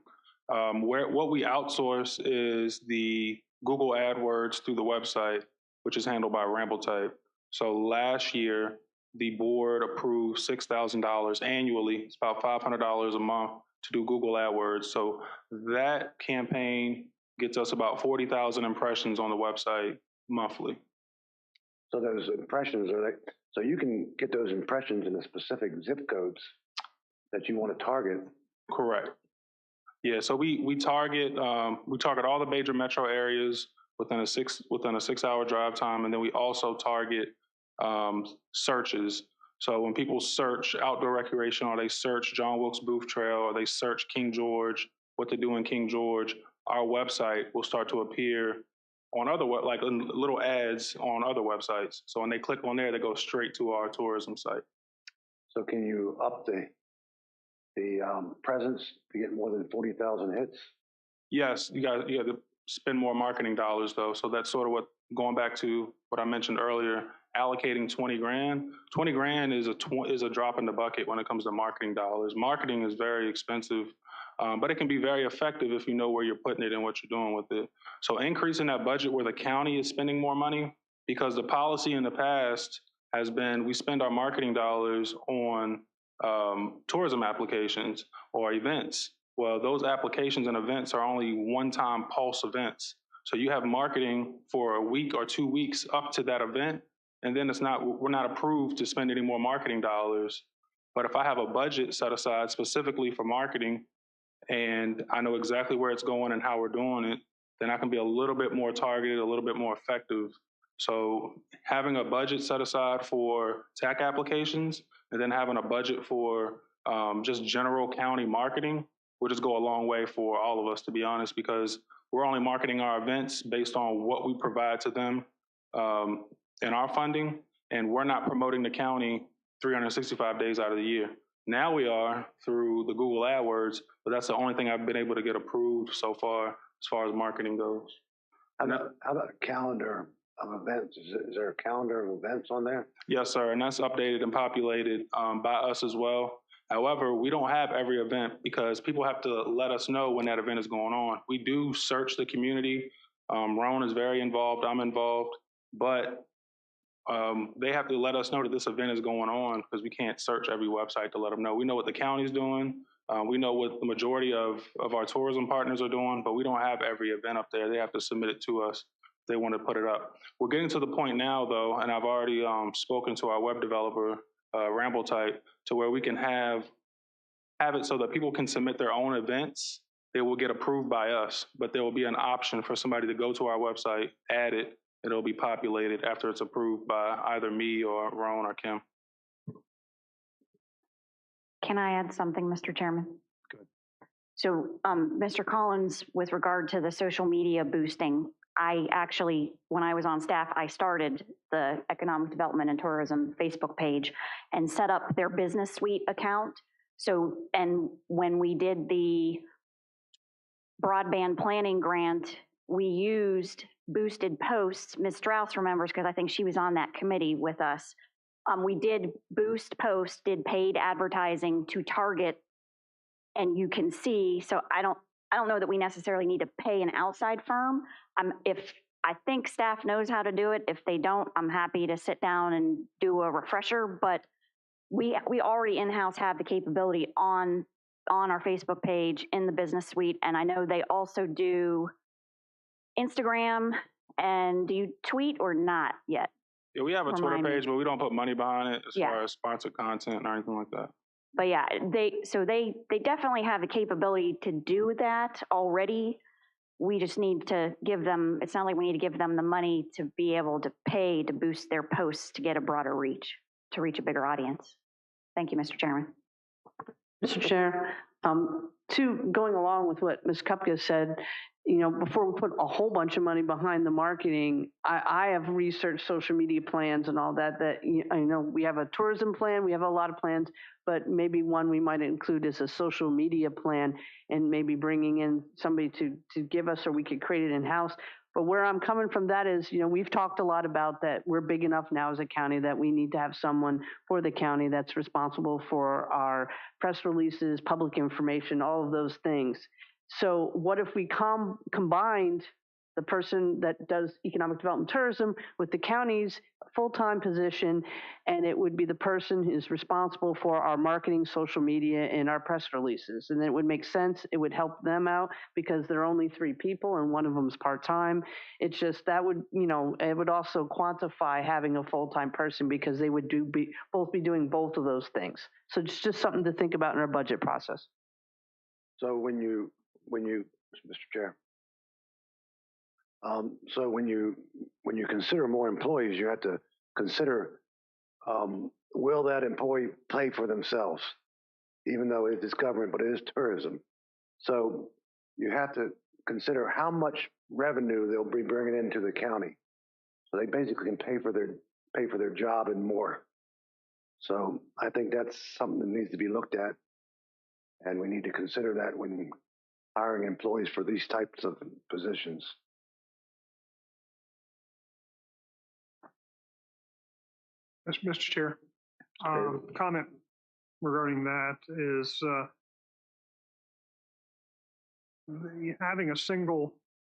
[SPEAKER 13] What we outsource is the Google AdWords through the website, which is handled by RambleType. So last year, the board approved $6,000 annually. It's about $500 a month to do Google AdWords. So that campaign gets us about 40,000 impressions on the website monthly.
[SPEAKER 11] So those impressions so you can get those impressions in the specific zip codes that you want to target.
[SPEAKER 13] Correct. Yeah, so we target all the major metro areas within a 6-hour drive time, and then we also target searches. So when people search outdoor recreation, or they search John Wilkes Booth Trail, or they search King George, what to do in King George, our website will start to appear on other like little ads on other websites. So when they click on there, they go straight to our tourism site.
[SPEAKER 11] So can you up the presence to get more than 40,000 hits?
[SPEAKER 13] Yes, you got to spend more marketing dollars though. So that's sort of going back to what I mentioned earlier, allocating 20 grand. 20 grand is a drop in the bucket when it comes to marketing dollars. Marketing is very expensive, but it can be very effective if you know where you're putting it and what you're doing with it. So increasing that budget where the county is spending more money, because the policy in the past has been we spend our marketing dollars on tourism applications or events. Well, those applications and events are only one-time pulse events. So you have marketing for a week or 2 weeks up to that event, and then we're not approved to spend any more marketing dollars. But if I have a budget set aside specifically for marketing, and I know exactly where it's going and how we're doing it, then I can be a little bit more targeted, a little bit more effective. So having a budget set aside for TAC applications, and then having a budget for just general county marketing will just go a long way for all of us, to be honest, because we're only marketing our events based on what we provide to them in our funding, and we're not promoting the county 365 days out of the year. Now we are through the Google AdWords, but that's the only thing I've been able to get approved so far as marketing goes.
[SPEAKER 11] How about a calendar of events? Is there a calendar of events on there?
[SPEAKER 13] Yes, sir, and that's updated and populated by us as well. However, we don't have every event because people have to let us know when that event is going on. We do search the community. Roan is very involved, I'm involved, but they have to let us know that this event is going on because we can't search every website to let them know. We know what the county's doing. We know what the majority of our tourism partners are doing, but we don't have every event up there. They have to submit it to us if they want to put it up. We're getting to the point now, though, and I've already spoken to our web developer, RambleType, to where we can have it so that people can submit their own events. They will get approved by us, but there will be an option for somebody to go to our website, add it, and it'll be populated after it's approved by either me or Roan or Kim.
[SPEAKER 6] Can I add something, Mr. Chairman?
[SPEAKER 11] Good.
[SPEAKER 6] So, Mr. Collins, with regard to the social media boosting, I actually, when I was on staff, I started the Economic Development and Tourism Facebook page and set up their business suite account. So, and when we did the broadband planning grant, we used boosted posts. Ms. Strauss remembers because I think she was on that committee with us. We did boost posts, did paid advertising to target, and you can see. So I don't know that we necessarily need to pay an outside firm. I think staff knows how to do it. If they don't, I'm happy to sit down and do a refresher. But we already in-house have the capability on our Facebook page in the business suite, and I know they also do Instagram. And do you tweet or not yet?
[SPEAKER 13] Yeah, we have a Twitter page, but we don't put money behind it as far as sponsored content or anything like that.
[SPEAKER 6] But yeah, they definitely have the capability to do that already. We just need to give them, it's not like we need to give them the money to be able to pay to boost their posts to get a broader reach, to reach a bigger audience. Thank you, Mr. Chairman.
[SPEAKER 14] Mr. Chair, going along with what Ms. Kupka said, before we put a whole bunch of money behind the marketing, I have researched social media plans and all that, I know we have a tourism plan, we have a lot of plans, but maybe one we might include is a social media plan and maybe bringing in somebody to give us, or we could create it in-house. But where I'm coming from that is, we've talked a lot about that we're big enough now as a county that we need to have someone for the county that's responsible for our press releases, public information, all of those things. So what if we combined the person that does economic development tourism with the county's full-time position, and it would be the person who's responsible for our marketing, social media, and our press releases. And then it would make sense. It would help them out because there are only 3 people and one of them is part-time. It's just that would, it would also quantify having a full-time person because they would both be doing both of those things. So it's just something to think about in our budget process.
[SPEAKER 11] So when you, Mr. Chair, so when you consider more employees, you have to consider, will that employee pay for themselves, even though it is government, but it is tourism. So you have to consider how much revenue they'll be bringing into the county. So they basically can pay for their job and more. So I think that's something that needs to be looked at, and we need to consider that when hiring employees for these types of positions.
[SPEAKER 9] Mr. Chair, comment regarding that is having a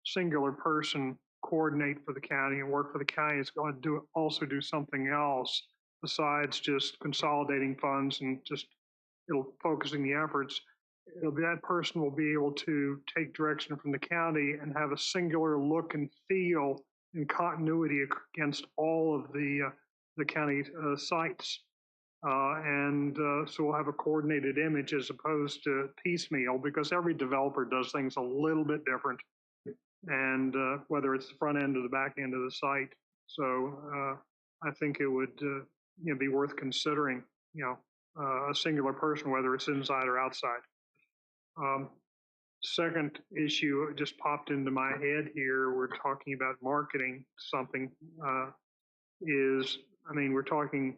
[SPEAKER 9] singular person coordinate for the county and work for the county is going to also do something else besides just consolidating funds and just focusing the efforts. That person will be able to take direction from the county and have a singular look and feel and continuity against all of the county sites. So we'll have a coordinated image as opposed to piecemeal, because every developer does things a little bit different, and whether it's the front end or the back end of the site. So I think it would be worth considering, a singular person, whether it's inside or outside. Second issue just popped into my head here. We're talking about marketing something. We're talking,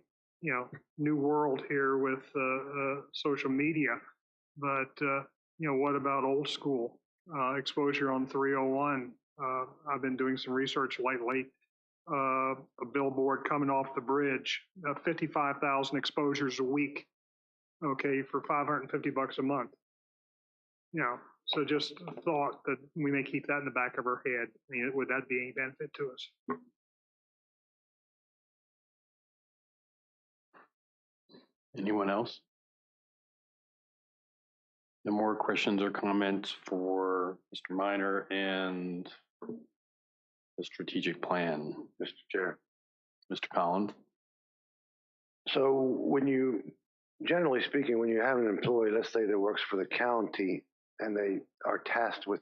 [SPEAKER 9] new world here with social media, but what about old school exposure on 301? I've been doing some research lately. A billboard coming off the bridge, 55,000 exposures a week. Okay, for $550 a month. So just a thought that we may keep that in the back of our head. Would that be any benefit to us?
[SPEAKER 1] Anyone else? No more questions or comments for Mr. Minor and the strategic plan, Mr. Chair. Mr. Collins.
[SPEAKER 11] So generally speaking, when you have an employee, let's say that works for the county and they are tasked with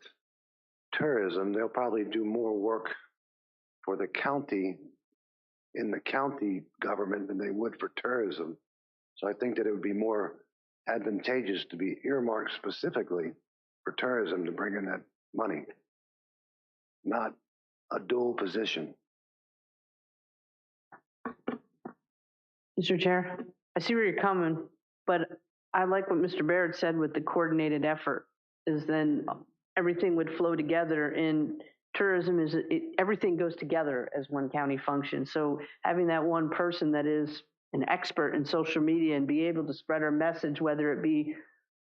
[SPEAKER 11] tourism, they'll probably do more work for the county in the county government than they would for tourism. So I think that it would be more advantageous to be earmarked specifically for tourism to bring in that money, not a dual position.
[SPEAKER 14] Mr. Chair, I see where you're coming, but I like what Mr. Baird said with the coordinated effort, is then everything would flow together. In tourism, everything goes together as one county function. So having that one person that is an expert in social media and be able to spread our message, whether it be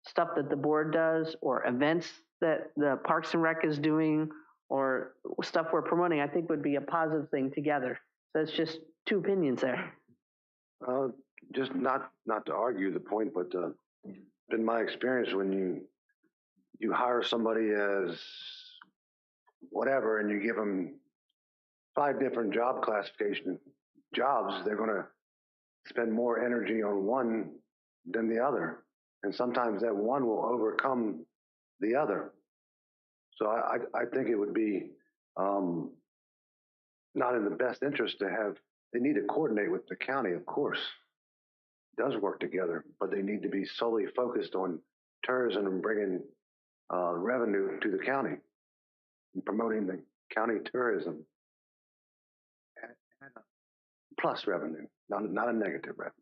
[SPEAKER 14] stuff that the board does or events that the Parks and Rec is doing or stuff we're promoting, I think would be a positive thing together. So it's just 2 opinions there.
[SPEAKER 11] Just not to argue the point, but in my experience, when you hire somebody as whatever and you give them 5 different job classification jobs, they're going to spend more energy on one than the other. And sometimes that one will overcome the other. So I think it would be not in the best interest to have, they need to coordinate with the county, of course. It does work together, but they need to be solely focused on tourism and bringing revenue to the county and promoting the county tourism. Plus revenue, not a negative revenue.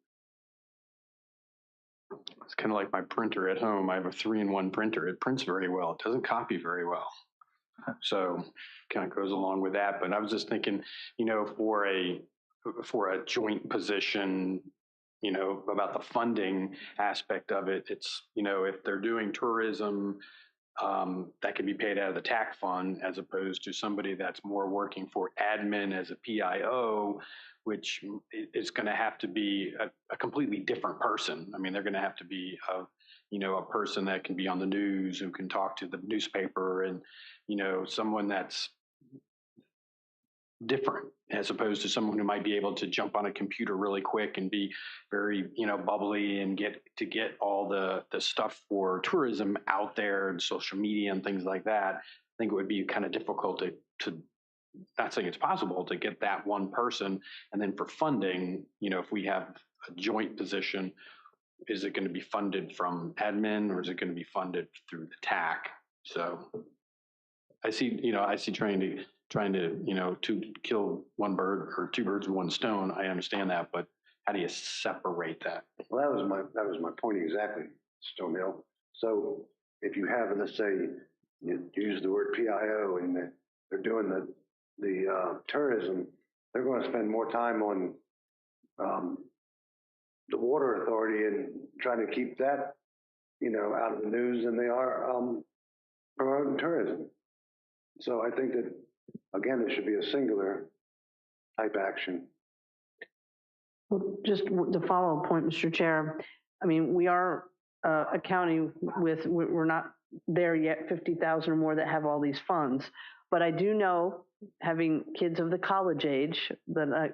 [SPEAKER 1] It's kind of like my printer at home. I have a 3-in-1 printer. It prints very well. It doesn't copy very well. So kind of goes along with that. But I was just thinking, for a joint position, about the funding aspect of it, it's, if they're doing tourism, that can be paid out of the TAC fund, as opposed to somebody that's more working for admin as a PIO, which is going to have to be a completely different person. I mean, they're going to have to be a person that can be on the news, who can talk to the newspaper, and someone that's different, as opposed to someone who might be able to jump on a computer really quick and be very bubbly and get all the stuff for tourism out there and social media and things like that. I think it would be kind of difficult to not saying it's possible to get that one person. And then for funding, if we have a joint position, is it going to be funded from admin, or is it going to be funded through the TAC? So I see trying to to kill one bird or two birds with one stone. I understand that, but how do you separate that?
[SPEAKER 11] Well, that was my point exactly, Stonehill. So if you have, let's say, you use the word PIO, and they're doing the tourism, they're going to spend more time on the water authority and trying to keep that out of the news than they are promoting tourism. So I think that, again, it should be a singular type action.
[SPEAKER 14] Well, just the follow-up point, Mr. Chair. I mean, we are a county we're not there yet, 50,000 or more that have all these funds. But I do know, having kids of the college age, that I,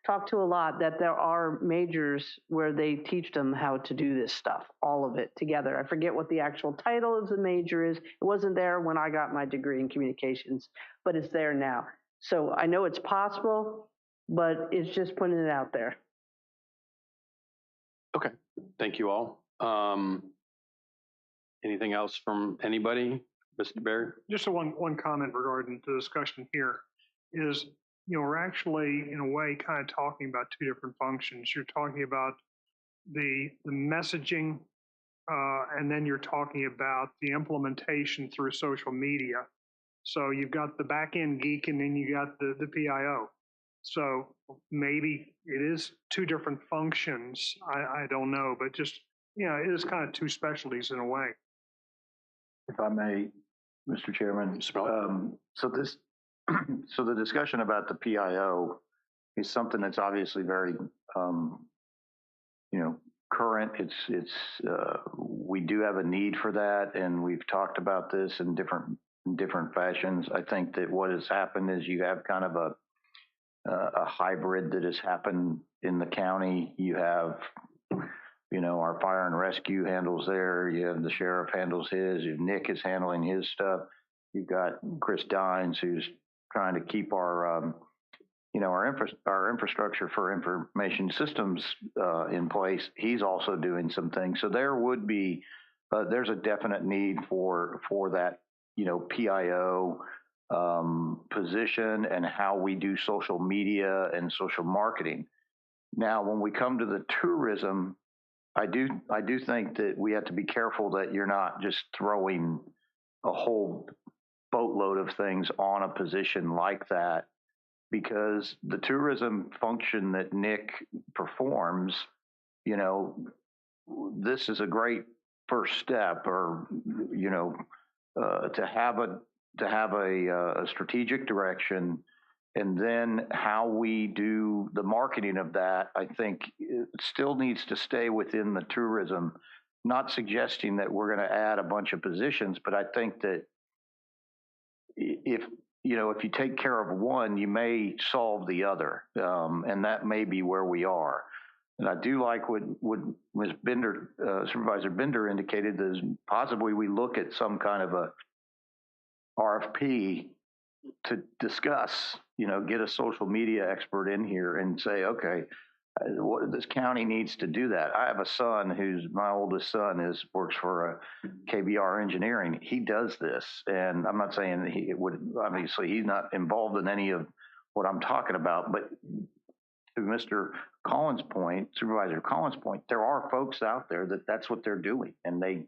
[SPEAKER 14] talk to a lot, that there are majors where they teach them how to do this stuff, all of it together. I forget what the actual title of the major is. It wasn't there when I got my degree in communications, but it's there now. So I know it's possible, but it's just putting it out there.
[SPEAKER 1] Okay, thank you all. Anything else from anybody? Mr. Barry?
[SPEAKER 9] Just one comment regarding the discussion here is, we're actually, in a way, kind of talking about two different functions. You're talking about the messaging, and then you're talking about the implementation through social media. So you've got the back end geek, and then you got the PIO. So maybe it is two different functions. I don't know, but just, it is kind of two specialties in a way.
[SPEAKER 12] If I may, Mr. Chairman, so the discussion about the PIO is something that's obviously very, current. We do have a need for that, and we've talked about this in different fashions. I think that what has happened is you have kind of a hybrid that has happened in the county. You have, our fire and rescue handles there. You have the sheriff handles his. Nick is handling his stuff. You've got Chris Dines, who's trying to keep our infrastructure for information systems in place. He's also doing some things. So there would be, there's a definite need for that, PIO position, and how we do social media and social marketing. Now, when we come to the tourism, I do think that we have to be careful that you're not just throwing a whole boatload of things on a position like that, because the tourism function that Nick performs, this is a great first step, or to have a strategic direction, and then how we do the marketing of that. I think it still needs to stay within the tourism. Not suggesting that we're going to add a bunch of positions, but I think that if you take care of one, you may solve the other, and that may be where we are. And I do like what Ms. Bender, Supervisor Bender indicated, is possibly we look at some kind of a RFP to discuss, get a social media expert in here and say, okay, this county needs to do that. I have a son my oldest son works for KBR Engineering. He does this, and I'm not saying that obviously he's not involved in any of what I'm talking about, but to Mr. Collins' point, Supervisor Collins' point, there are folks out there that's what they're doing, and they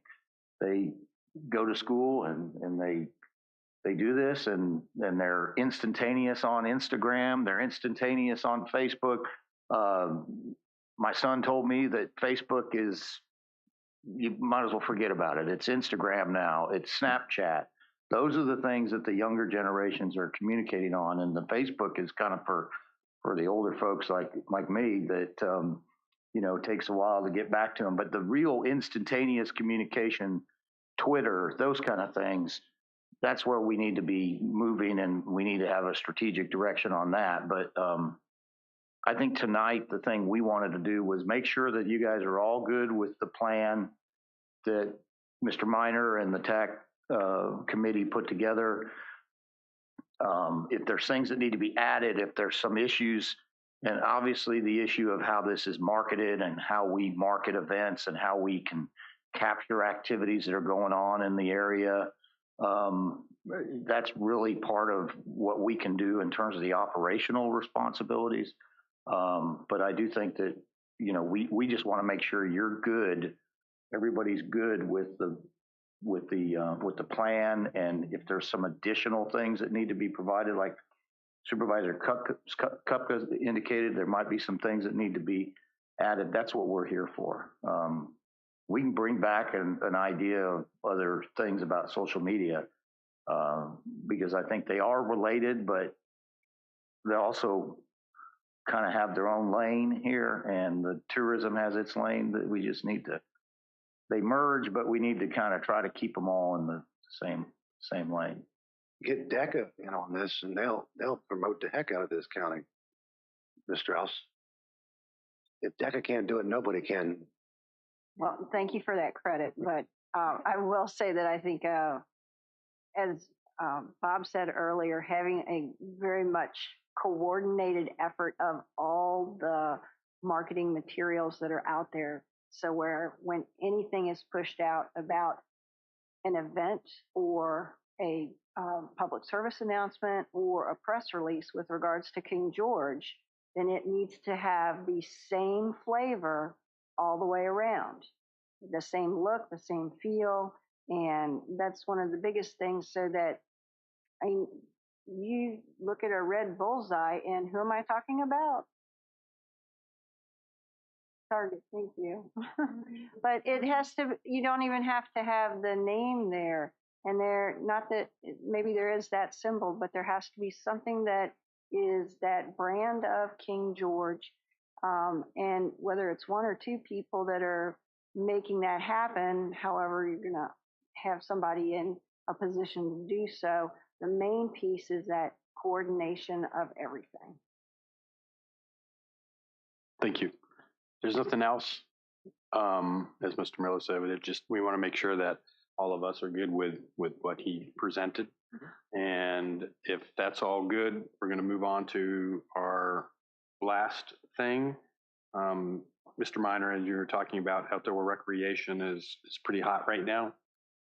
[SPEAKER 12] go to school and they do this, and they're instantaneous on Instagram, they're instantaneous on Facebook. My son told me that Facebook is you might as well forget about it. It's Instagram now. It's Snapchat. Those are the things that the younger generations are communicating on, and the Facebook is kind of for the older folks like me that takes a while to get back to them. But the real instantaneous communication, Twitter, those kind of things, that's where we need to be moving, and we need to have a strategic direction on that. But I think tonight the thing we wanted to do was make sure that you guys are all good with the plan that Mr. Minor and the TAC committee put together. If there's things that need to be added, if there's some issues, and obviously the issue of how this is marketed and how we market events and how we can capture activities that are going on in the area, that's really part of what we can do in terms of the operational responsibilities. But I do think that, we just want to make sure you're good. Everybody's good with the plan, and if there's some additional things that need to be provided, like Supervisor Kupka indicated, there might be some things that need to be added. That's what we're here for. We can bring back an idea of other things about social media, because I think they are related, but they also kind of have their own lane here, and the tourism has its lane that we just need to, they merge, but we need to kind of try to keep them all in the same lane.
[SPEAKER 11] Get DECA in on this, and they'll promote the heck out of this county, Mr. Strauss. If DECA can't do it, nobody can.
[SPEAKER 15] Well, thank you for that credit, but I will say that I think, as Bob said earlier, having a very much coordinated effort of all the marketing materials that are out there, so when anything is pushed out about an event or a public service announcement or a press release with regards to King George, then it needs to have the same flavor all the way around, the same look, the same feel. And that's one of the biggest things, so that, I mean, you look at a red bullseye, and who am I talking about? Target, thank you. But it has to, you don't even have to have the name there. And not that, maybe there is that symbol, but there has to be something that is that brand of King George. And whether it's one or two people that are making that happen, however you're going to have somebody in a position to do so, the main piece is that coordination of everything.
[SPEAKER 1] Thank you. There's nothing else, as Mr. Miller said, we want to make sure that all of us are good with what he presented. And if that's all good, we're going to move on to our last thing. Mr. Minor, as you were talking about, outdoor recreation is pretty hot right now.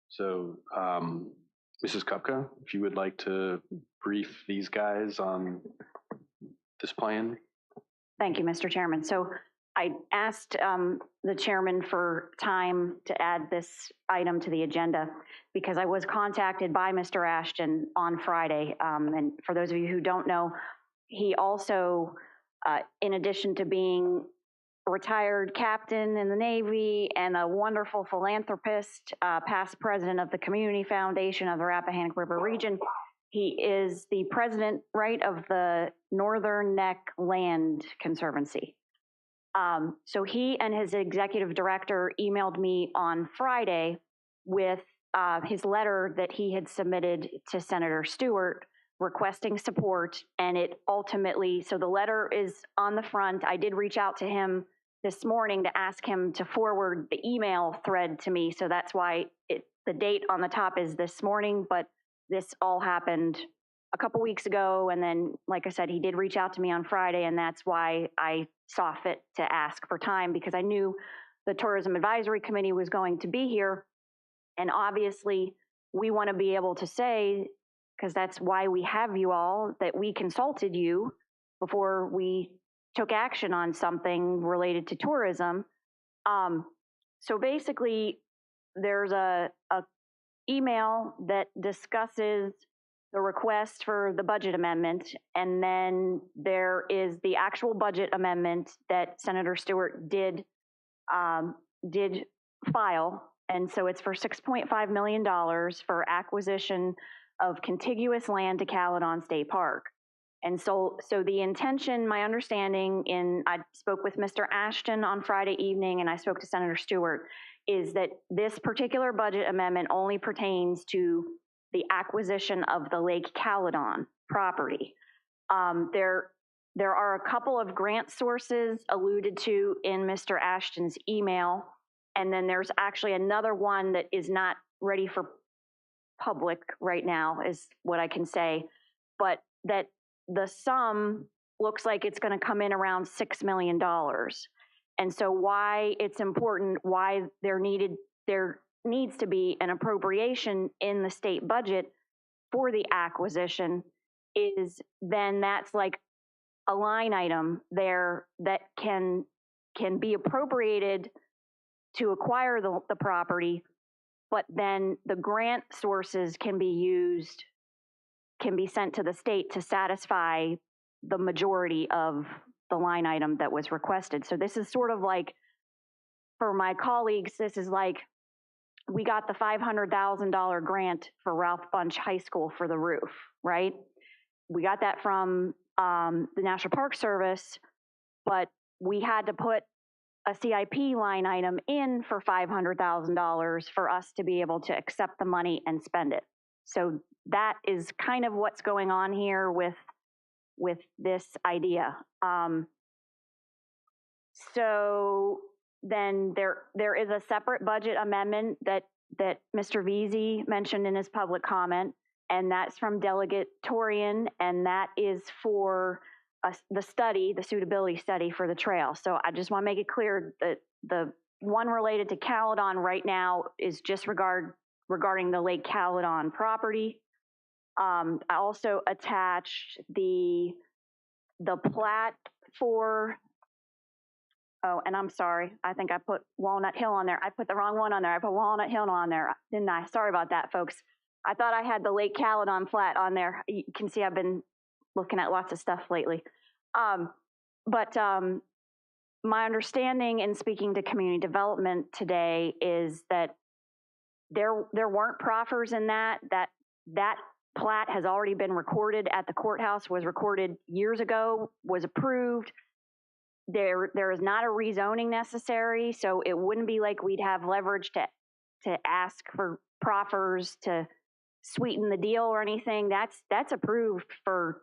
[SPEAKER 1] So, Mrs. Kupka, if you would like to brief these guys on this plan.
[SPEAKER 6] Thank you, Mr. Chairman. So I asked the chairman for time to add this item to the agenda because I was contacted by Mr. Ashton on Friday. And for those of you who don't know, he also, in addition to being a retired captain in the Navy and a wonderful philanthropist, past president of the Community Foundation of the Rappahannock River Region, he is the president, right, of the Northern Neck Land Conservancy. So he and his executive director emailed me on Friday with his letter that he had submitted to Senator Stewart requesting support, and it ultimately, so the letter is on the front. I did reach out to him this morning to ask him to forward the email thread to me, so that's why the date on the top is this morning, but this all happened a couple weeks ago, and then, like I said, he did reach out to me on Friday, and that's why I saw fit to ask for time, because I knew the Tourism Advisory Committee was going to be here, and obviously we want to be able to say, because that's why we have you all, that we consulted you before we took action on something related to tourism. So basically, there's a email that discusses the request for the budget amendment, and then there is the actual budget amendment that Senator Stewart did file, and so it's for $6.5 million for acquisition of contiguous land to Caledon State Park. And so the intention, my understanding, I spoke with Mr. Ashton on Friday evening, and I spoke to Senator Stewart, is that this particular budget amendment only pertains to the acquisition of the Lake Caledon property. There are a couple of grant sources alluded to in Mr. Ashton's email, and then there's actually another one that is not ready for public right now, is what I can say, but that the sum looks like it's going to come in around $6 million. And so why it's important, why there needs to be an appropriation in the state budget for the acquisition is then that's like a line item there that can be appropriated to acquire the property, but then the grant sources can be sent to the state to satisfy the majority of the line item that was requested. So this is sort of like, for my colleagues, this is like, we got the $500,000 grant for Ralph Bunche High School for the roof, right? We got that from the National Park Service, but we had to put a CIP line item in for $500,000 for us to be able to accept the money and spend it. So that is kind of what's going on here with this idea. So then there is a separate budget amendment that Mr. Veazey mentioned in his public comment, and that's from Delegate Torian, and that is for the suitability study for the trail. So I just want to make it clear that the one related to Caledon right now is just regarding the Lake Caledon property. I also attached the plat for, oh, and I'm sorry, I think I put Walnut Hill on there. I put the wrong one on there. I put Walnut Hill on there, didn't I? Sorry about that, folks. I thought I had the Lake Caledon plat on there. You can see I've been looking at lots of stuff lately. But my understanding in speaking to community development today is that there weren't proffers in that plat has already been recorded at the courthouse, was recorded years ago, was approved. There is not a rezoning necessary, so it wouldn't be like we'd have leverage to ask for proffers to sweeten the deal or anything. That's approved for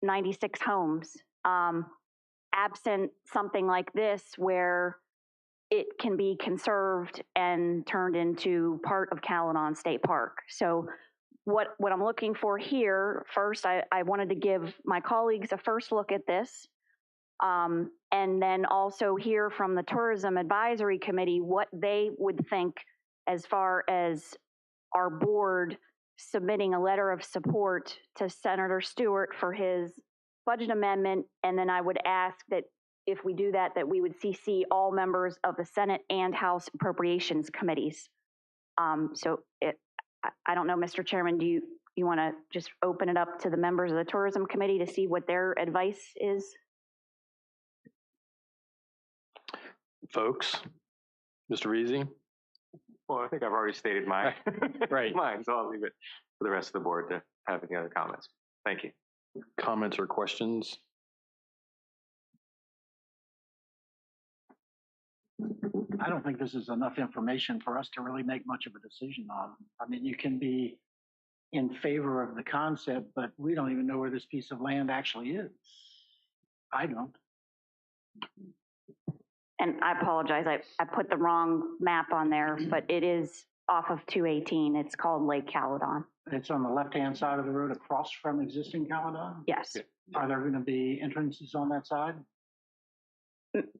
[SPEAKER 6] 96 homes. Absent something like this where it can be conserved and turned into part of Caledon State Park. So what I'm looking for here, first, I wanted to give my colleagues a first look at this, and then also hear from the Tourism Advisory Committee what they would think as far as our board submitting a letter of support to Senator Stewart for his budget amendment. And then I would ask that if we do that we would CC all members of the Senate and House Appropriations Committees. I don't know, Mr. Chairman, do you want to just open it up to the members of the Tourism Committee to see what their advice is?
[SPEAKER 1] Folks, Mr. Veazey?
[SPEAKER 5] Well, I think I've already stated my
[SPEAKER 1] Right.
[SPEAKER 5] mine, so I'll leave it for the rest of the board to have any other comments. Thank you.
[SPEAKER 1] Comments or questions?
[SPEAKER 8] I don't think this is enough information for us to really make much of a decision on. I mean, you can be in favor of the concept, but we don't even know where this piece of land actually is. I don't.
[SPEAKER 6] And I apologize, I put the wrong map on there, but it is off of 218. It's called Lake Caledon.
[SPEAKER 8] It's on the left-hand side of the road across from existing Caledon?
[SPEAKER 6] Yes.
[SPEAKER 8] Are there going to be entrances on that side?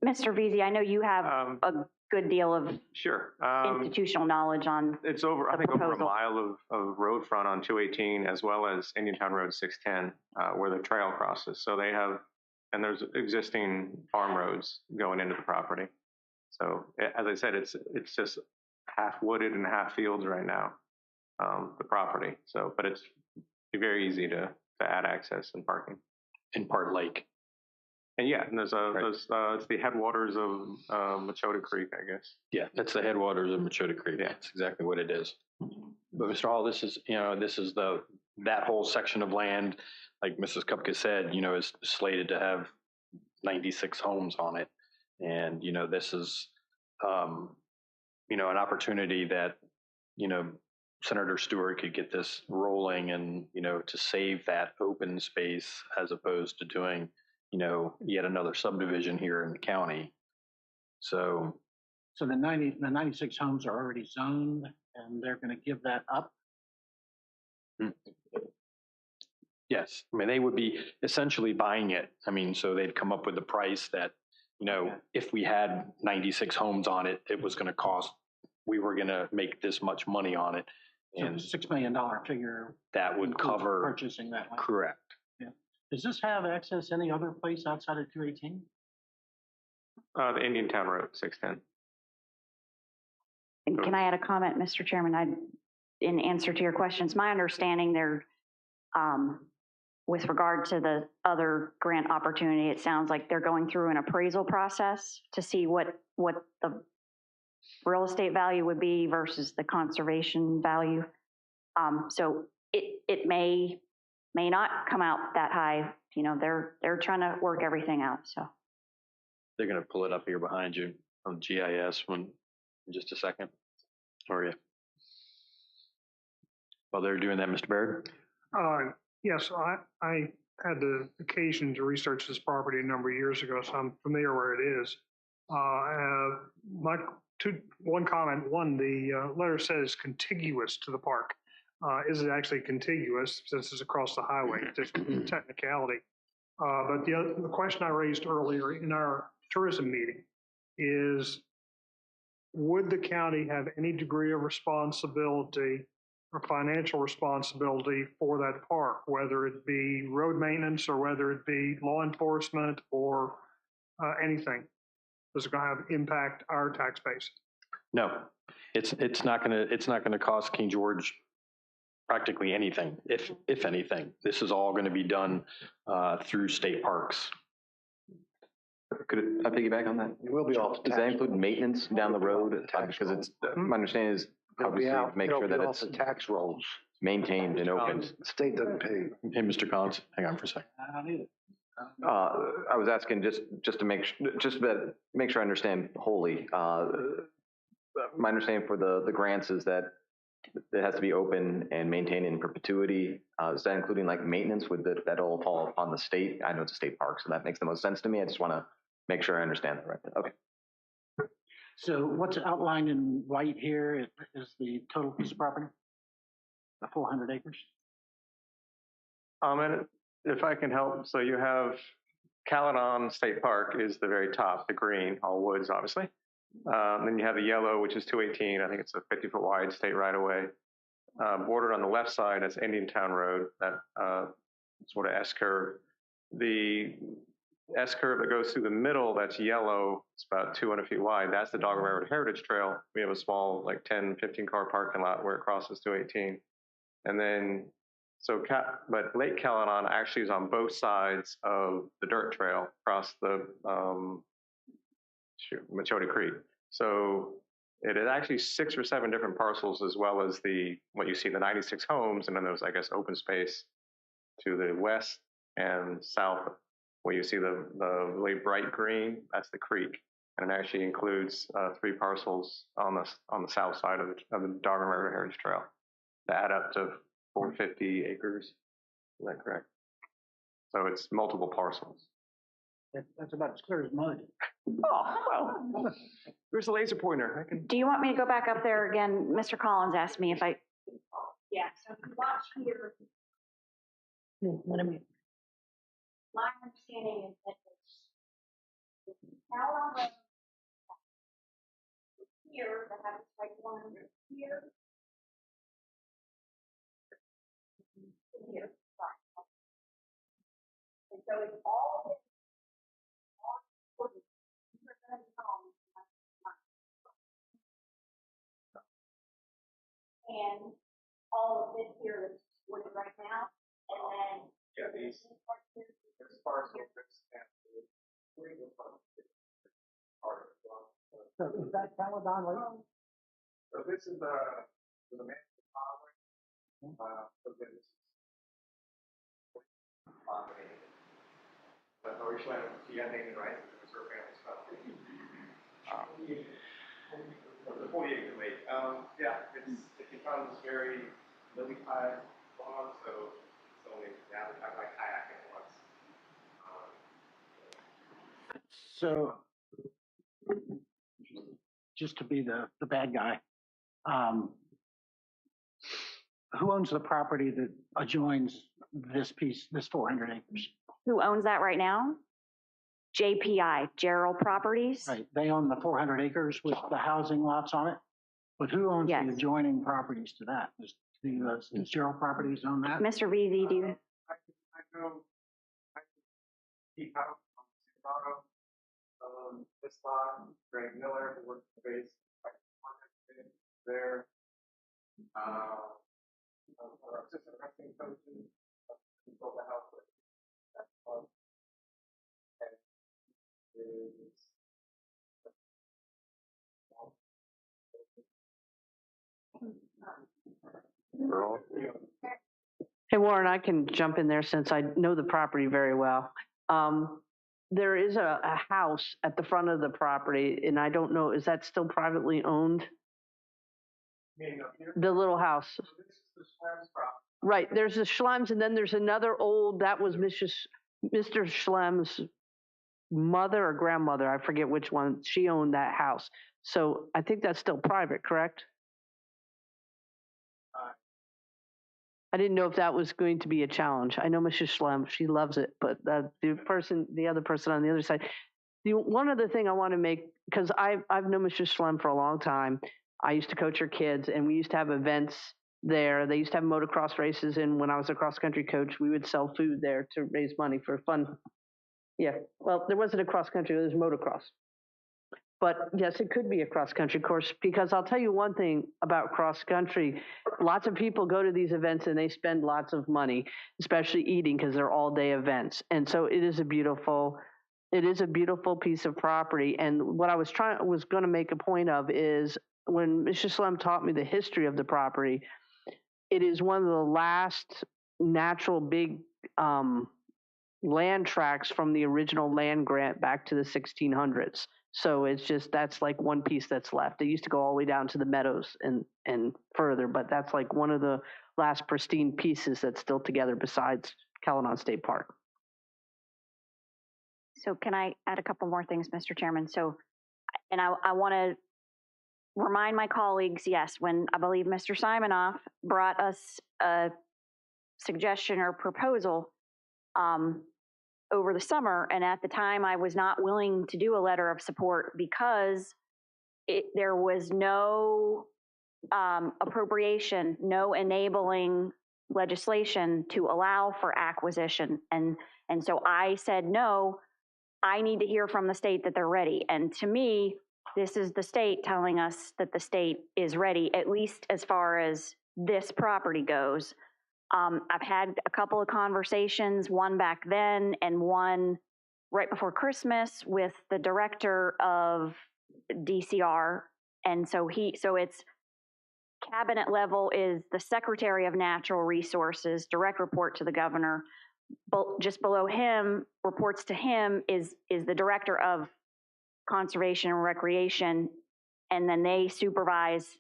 [SPEAKER 6] Mr. Veazey, I know you have a good deal of
[SPEAKER 5] Sure.
[SPEAKER 6] institutional knowledge on
[SPEAKER 5] It's over, I
[SPEAKER 6] the
[SPEAKER 5] think, over a
[SPEAKER 6] proposal.
[SPEAKER 5] mile of road front on 218 as well as Indiantown Road 610 where the trail crosses. So they have, and there's existing farm roads going into the property. So as I said, it's just half wooded and half fields right now, the property. So, but it's very easy to add access and parking.
[SPEAKER 1] In part lake.
[SPEAKER 5] And yeah, and it's the headwaters of Machota Creek, I guess.
[SPEAKER 1] Yeah, that's the headwaters of Machota Creek.
[SPEAKER 5] Yeah.
[SPEAKER 1] That's exactly what it is. But Mr. Hall, this is that whole section of land, like Mrs. Kupka said, is slated to have 96 homes on it. And, this is, an opportunity that, Senator Stewart could get this rolling and, to save that open space as opposed to doing, yet another subdivision here in the county. So
[SPEAKER 8] So the 96 homes are already zoned and they're going to give that up?
[SPEAKER 1] yes, I mean, they would be essentially buying it. I mean, so they'd come up with a price that, if we had 96 homes on it, it was going to cost, we were going to make this much money on it.
[SPEAKER 8] So
[SPEAKER 1] And
[SPEAKER 8] the $6 million figure
[SPEAKER 1] that would
[SPEAKER 8] includes
[SPEAKER 1] cover,
[SPEAKER 8] purchasing that land?
[SPEAKER 1] correct.
[SPEAKER 8] Yeah. Does this have access any other place outside of 218?
[SPEAKER 5] The Indian Town Road, 610.
[SPEAKER 6] And can I add a comment, Mr. Chairman? In answer to your questions, my understanding there, with regard to the other grant opportunity, it sounds like they're going through an appraisal process to see what the real estate value would be versus the conservation value. So it may not come out that high. They're trying to work everything out. So
[SPEAKER 1] They're going to pull it up here behind you on GIS in just a second. Or yeah. While they're doing that, Mr. Baird?
[SPEAKER 9] Yes, I had the occasion to research this property a number of years ago, so I'm familiar where it is. One comment. One, the letter says contiguous to the park. Is it actually contiguous since it's across the highway? Just technicality. But the question I raised earlier in our tourism meeting is, would the county have any degree of responsibility or financial responsibility for that park, whether it be road maintenance or whether it be law enforcement or anything? Is it going to have impact our tax base?
[SPEAKER 1] No, it's not gonna cost King George practically anything, if anything. This is all going to be done through state parks.
[SPEAKER 10] Could I piggyback on that?
[SPEAKER 11] It will be off.
[SPEAKER 10] Does that include maintenance down the road? Because it's, my understanding is obviously make sure that it's
[SPEAKER 11] the tax rolls.
[SPEAKER 10] maintained and open.
[SPEAKER 11] The state doesn't pay.
[SPEAKER 1] Hey, Mr. Collins, hang on for a second.
[SPEAKER 8] I don't need it.
[SPEAKER 10] I was asking just to make sure I understand wholly. My understanding for the grants is that it has to be open and maintained in perpetuity. Is that including like maintenance? Would that all fall upon the state? I know it's a state park, so that makes the most sense to me. I just want to make sure I understand that right. Okay.
[SPEAKER 8] So what's outlined in white here is the total piece of property? The 400 acres?
[SPEAKER 5] And if I can help, so you have Caledon State Park is the very top, the green, all woods, obviously. Then you have the yellow, which is 218. I think it's a 50-foot wide state right-of-way. Bordered on the left side, that's Indian Town Road, that sort of S-curve. The S-curve that goes through the middle, that's yellow, it's about 200 feet wide. That's the Dog Railroad Heritage Trail. We have a small, like 10, 15 car parking lot where it crosses 218. And then, but Lake Caledon actually is on both sides of the dirt trail across the Machota Creek. So it is actually 6 or 7 different parcels, as well as what you see, the 96 homes, and then there's, I guess, open space to the west and south, where you see the really bright green. That's the creek, and it actually includes 3 parcels on the south side of the Darwin River Heritage Trail that add up to 450 acres. Is that correct? So it's multiple parcels.
[SPEAKER 8] That's about as clear as mud.
[SPEAKER 5] Oh, well, there's a laser pointer.
[SPEAKER 6] do you want me to go back up there again? Mr. Collins asked me if I. Yeah, so if you watch here. What I mean. My understanding is that it's Caledon Road here, that has like 100 here. Here, right. And so it's all. And all of this here is wooded right now, and then.
[SPEAKER 5] Yeah, these parcels,
[SPEAKER 8] that Caledon Lake?
[SPEAKER 5] So this is the main highway. So this is but originally she had named it right, it was her family stuff. The 40-acre lake. Yeah, it becomes very lily pad lawn, so it's only now I like kayaking once.
[SPEAKER 8] So, just to be the bad guy, who owns the property that adjoins this piece, this 400 acres?
[SPEAKER 6] Who owns that right now? JPI, Gerald Properties.
[SPEAKER 8] Right, they own the 400 acres with the housing lots on it, but who owns
[SPEAKER 6] Yes.
[SPEAKER 8] the adjoining properties to that? Does Gerald Properties own that?
[SPEAKER 6] Mr. VZ, do you?
[SPEAKER 5] I know keep out on Silverado, this lot, Greg Miller, who works the base there. Our assistant wrestling coaches built the house with that club.
[SPEAKER 14] Hey, Warren, I can jump in there since I know the property very well. There is a house at the front of the property, and I don't know, is that still privately owned? The little house. Right, there's the Schlem's, and then there's another old, that was Mr. Schlem's mother or grandmother, I forget which one, she owned that house. So I think that's still private, correct? I didn't know if that was going to be a challenge. I know Mrs. Schlem, she loves it, but the other person on the other side. One other thing I want to make, because I've known Mrs. Schlem for a long time. I used to coach her kids, and we used to have events there. They used to have motocross races, and when I was a cross-country coach, we would sell food there to raise money for fun. Yeah, well, there wasn't a cross-country, there was motocross. But yes, it could be a cross-country course, because I'll tell you one thing about cross-country. Lots of people go to these events and they spend lots of money, especially eating, because they're all-day events. And so it is a beautiful piece of property. And what I was going to make a point of is when Mr. Slem taught me the history of the property, it is one of the last natural big land tracts from the original land grant back to the 1600s. So it's just, that's like one piece that's left. It used to go all the way down to the meadows and further, but that's like one of the last pristine pieces that's still together besides Caledon State Park.
[SPEAKER 6] So can I add a couple more things, Mr. Chairman? So, and I want to remind my colleagues, yes, when I believe Mr. Simonoff brought us a suggestion or proposal over the summer, and at the time I was not willing to do a letter of support because there was no appropriation, no enabling legislation to allow for acquisition. And so I said, no, I need to hear from the state that they're ready. And to me, this is the state telling us that the state is ready, at least as far as this property goes. I've had a couple of conversations, one back then and one right before Christmas with the director of DCR. And so it's cabinet level is the Secretary of Natural Resources, direct report to the governor. Just below him, reports to him is the director of Conservation and Recreation, and then they supervise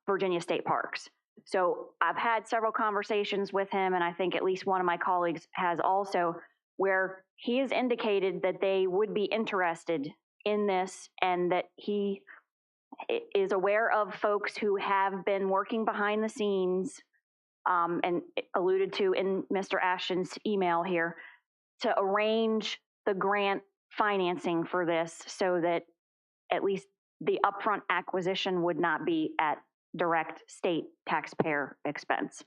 [SPEAKER 6] Virginia State Parks. So I've had several conversations with him, and I think at least one of my colleagues has also, where he has indicated that they would be interested in this and that he is aware of folks who have been working behind the scenes and alluded to in Mr. Ashton's email here to arrange the grant financing for this so that at least the upfront acquisition would not be at direct state taxpayer expense.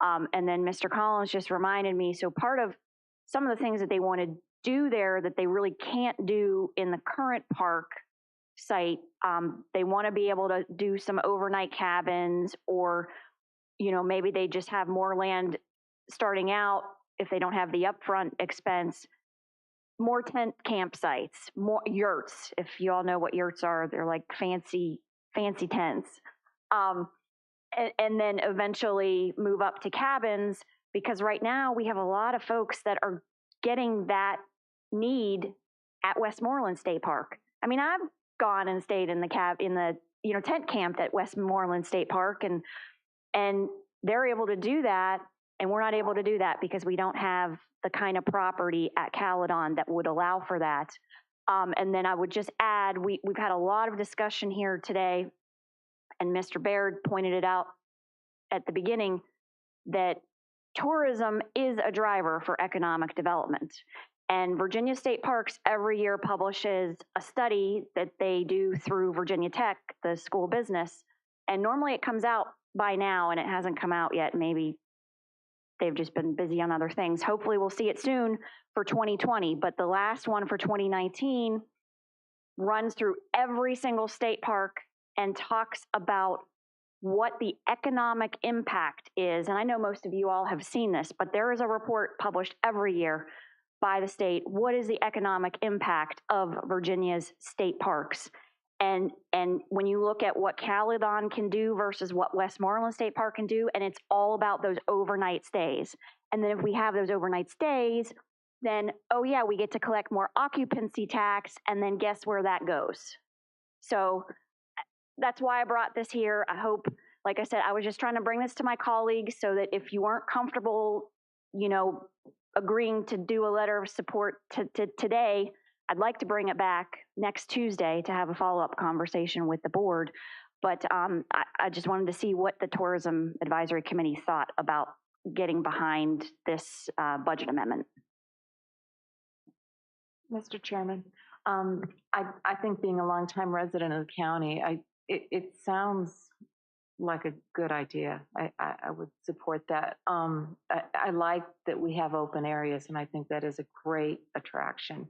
[SPEAKER 6] And then Mr. Collins just reminded me, so part of some of the things that they want to do there that they really can't do in the current park site, they want to be able to do some overnight cabins, or, maybe they just have more land starting out if they don't have the upfront expense, more tent campsites, more yurts. If you all know what yurts are, they're like fancy tents. And then eventually move up to cabins, because right now we have a lot of folks that are getting that need at Westmoreland State Park. I mean, I've gone and stayed in the tent camp at Westmoreland State Park, and they're able to do that, and we're not able to do that because we don't have the kind of property at Caledon that would allow for that. And then I would just add, we've had a lot of discussion here today, and Mr. Baird pointed it out at the beginning, that tourism is a driver for economic development. And Virginia State Parks every year publishes a study that they do through Virginia Tech, the school of business. And normally it comes out by now, and it hasn't come out yet. Maybe they've just been busy on other things. Hopefully we'll see it soon for 2020. But the last one for 2019 runs through every single state park and talks about what the economic impact is. And I know most of you all have seen this, but there is a report published every year by the state. What is the economic impact of Virginia's state parks? And when you look at what Caledon can do versus what Westmoreland State Park can do, and it's all about those overnight stays. And then if we have those overnight stays, then, oh yeah, we get to collect more occupancy tax, and then guess where that goes? So that's why I brought this here. I hope, like I said, I was just trying to bring this to my colleagues so that if you weren't comfortable, agreeing to do a letter of support to today, I'd like to bring it back next Tuesday to have a follow-up conversation with the board. But I just wanted to see what the Tourism Advisory Committee thought about getting behind this budget amendment.
[SPEAKER 7] Mr. Chairman, I think being a longtime resident of the county, it sounds like a good idea. I would support that. I like that we have open areas, and I think that is a great attraction.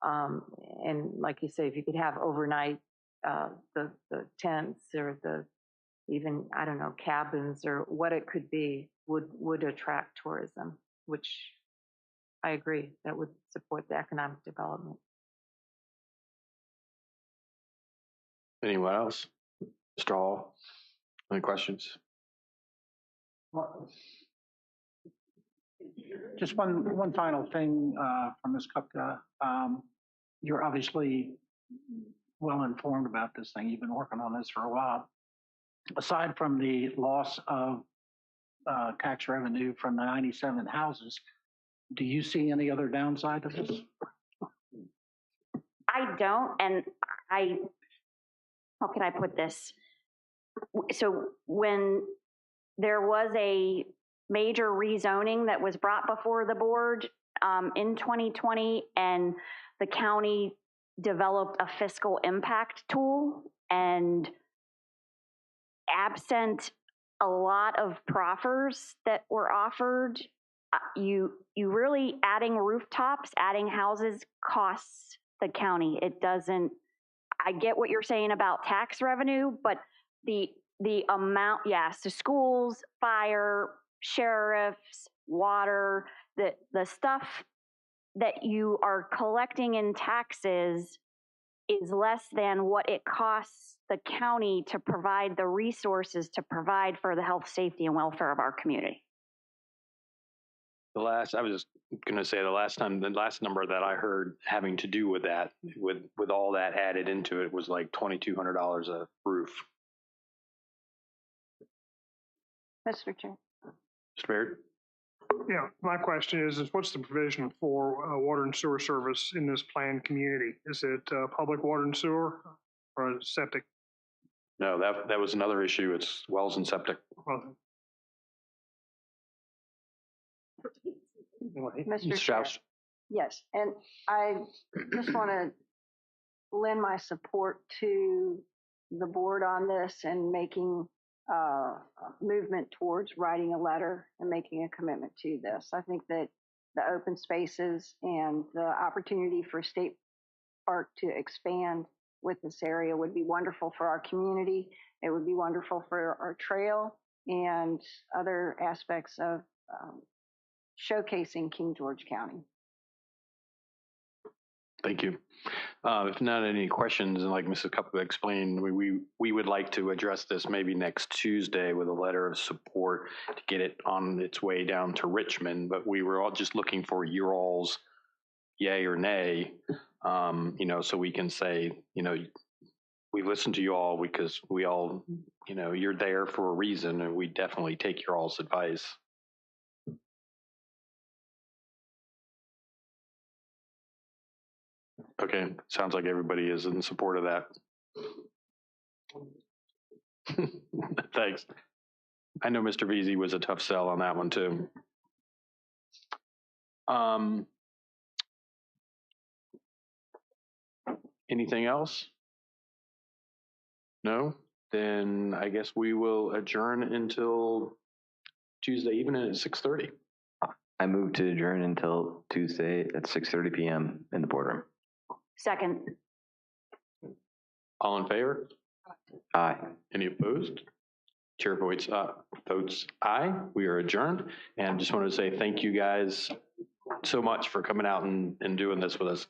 [SPEAKER 7] And like you say, if you could have overnight, the tents or even, I don't know, cabins or what it could be would attract tourism, which I agree, that would support the economic development.
[SPEAKER 1] Anyone else? Mr. Hall, any questions?
[SPEAKER 8] Just one final thing from Ms. Kupka. You're obviously well informed about this thing. You've been working on this for a while. Aside from the loss of tax revenue from the 97 houses, do you see any other downside to this?
[SPEAKER 6] I don't, and how can I put this? So when there was a major rezoning that was brought before the board in 2020, and the county developed a fiscal impact tool, and absent a lot of proffers that were offered, you really adding rooftops, adding houses costs the county. It doesn't, I get what you're saying about tax revenue, but the amount, yes, the schools, fire, sheriffs, water, the stuff that you are collecting in taxes is less than what it costs the county to provide the resources to provide for the health, safety, and welfare of our community.
[SPEAKER 1] I was going to say the last number that I heard having to do with that, with all that added into it, was like $2,200 a roof.
[SPEAKER 15] Mr. Chair.
[SPEAKER 1] Mr. Baird?
[SPEAKER 9] Yeah, my question is what's the provision for water and sewer service in this planned community? Is it public water and sewer or septic?
[SPEAKER 1] No, that was another issue. It's wells and septic.
[SPEAKER 15] Mr. Strauss. Yes, and I just want to lend my support to the board on this and making movement towards writing a letter and making a commitment to this. I think that the open spaces and the opportunity for State Park to expand with this area would be wonderful for our community. It would be wonderful for our trail and other aspects of showcasing King George County.
[SPEAKER 1] Thank you. If not any questions, and like Mrs. Cup explained, we would like to address this maybe next Tuesday with a letter of support to get it on its way down to Richmond. But we were all just looking for your all's yay or nay, so we can say, we listened to you all because we all, you're there for a reason, and we definitely take your all's advice. Okay, sounds like everybody is in support of that. Thanks. I know Mr. Veazey was a tough sell on that one too. Anything else? No? Then I guess we will adjourn until Tuesday evening at 6:30.
[SPEAKER 10] I move to adjourn until Tuesday at 6:30 p.m. in the boardroom.
[SPEAKER 6] Second.
[SPEAKER 1] All in favor?
[SPEAKER 10] Aye.
[SPEAKER 1] Any opposed? Chair votes aye. We are adjourned. And just wanted to say thank you guys so much for coming out and doing this with us.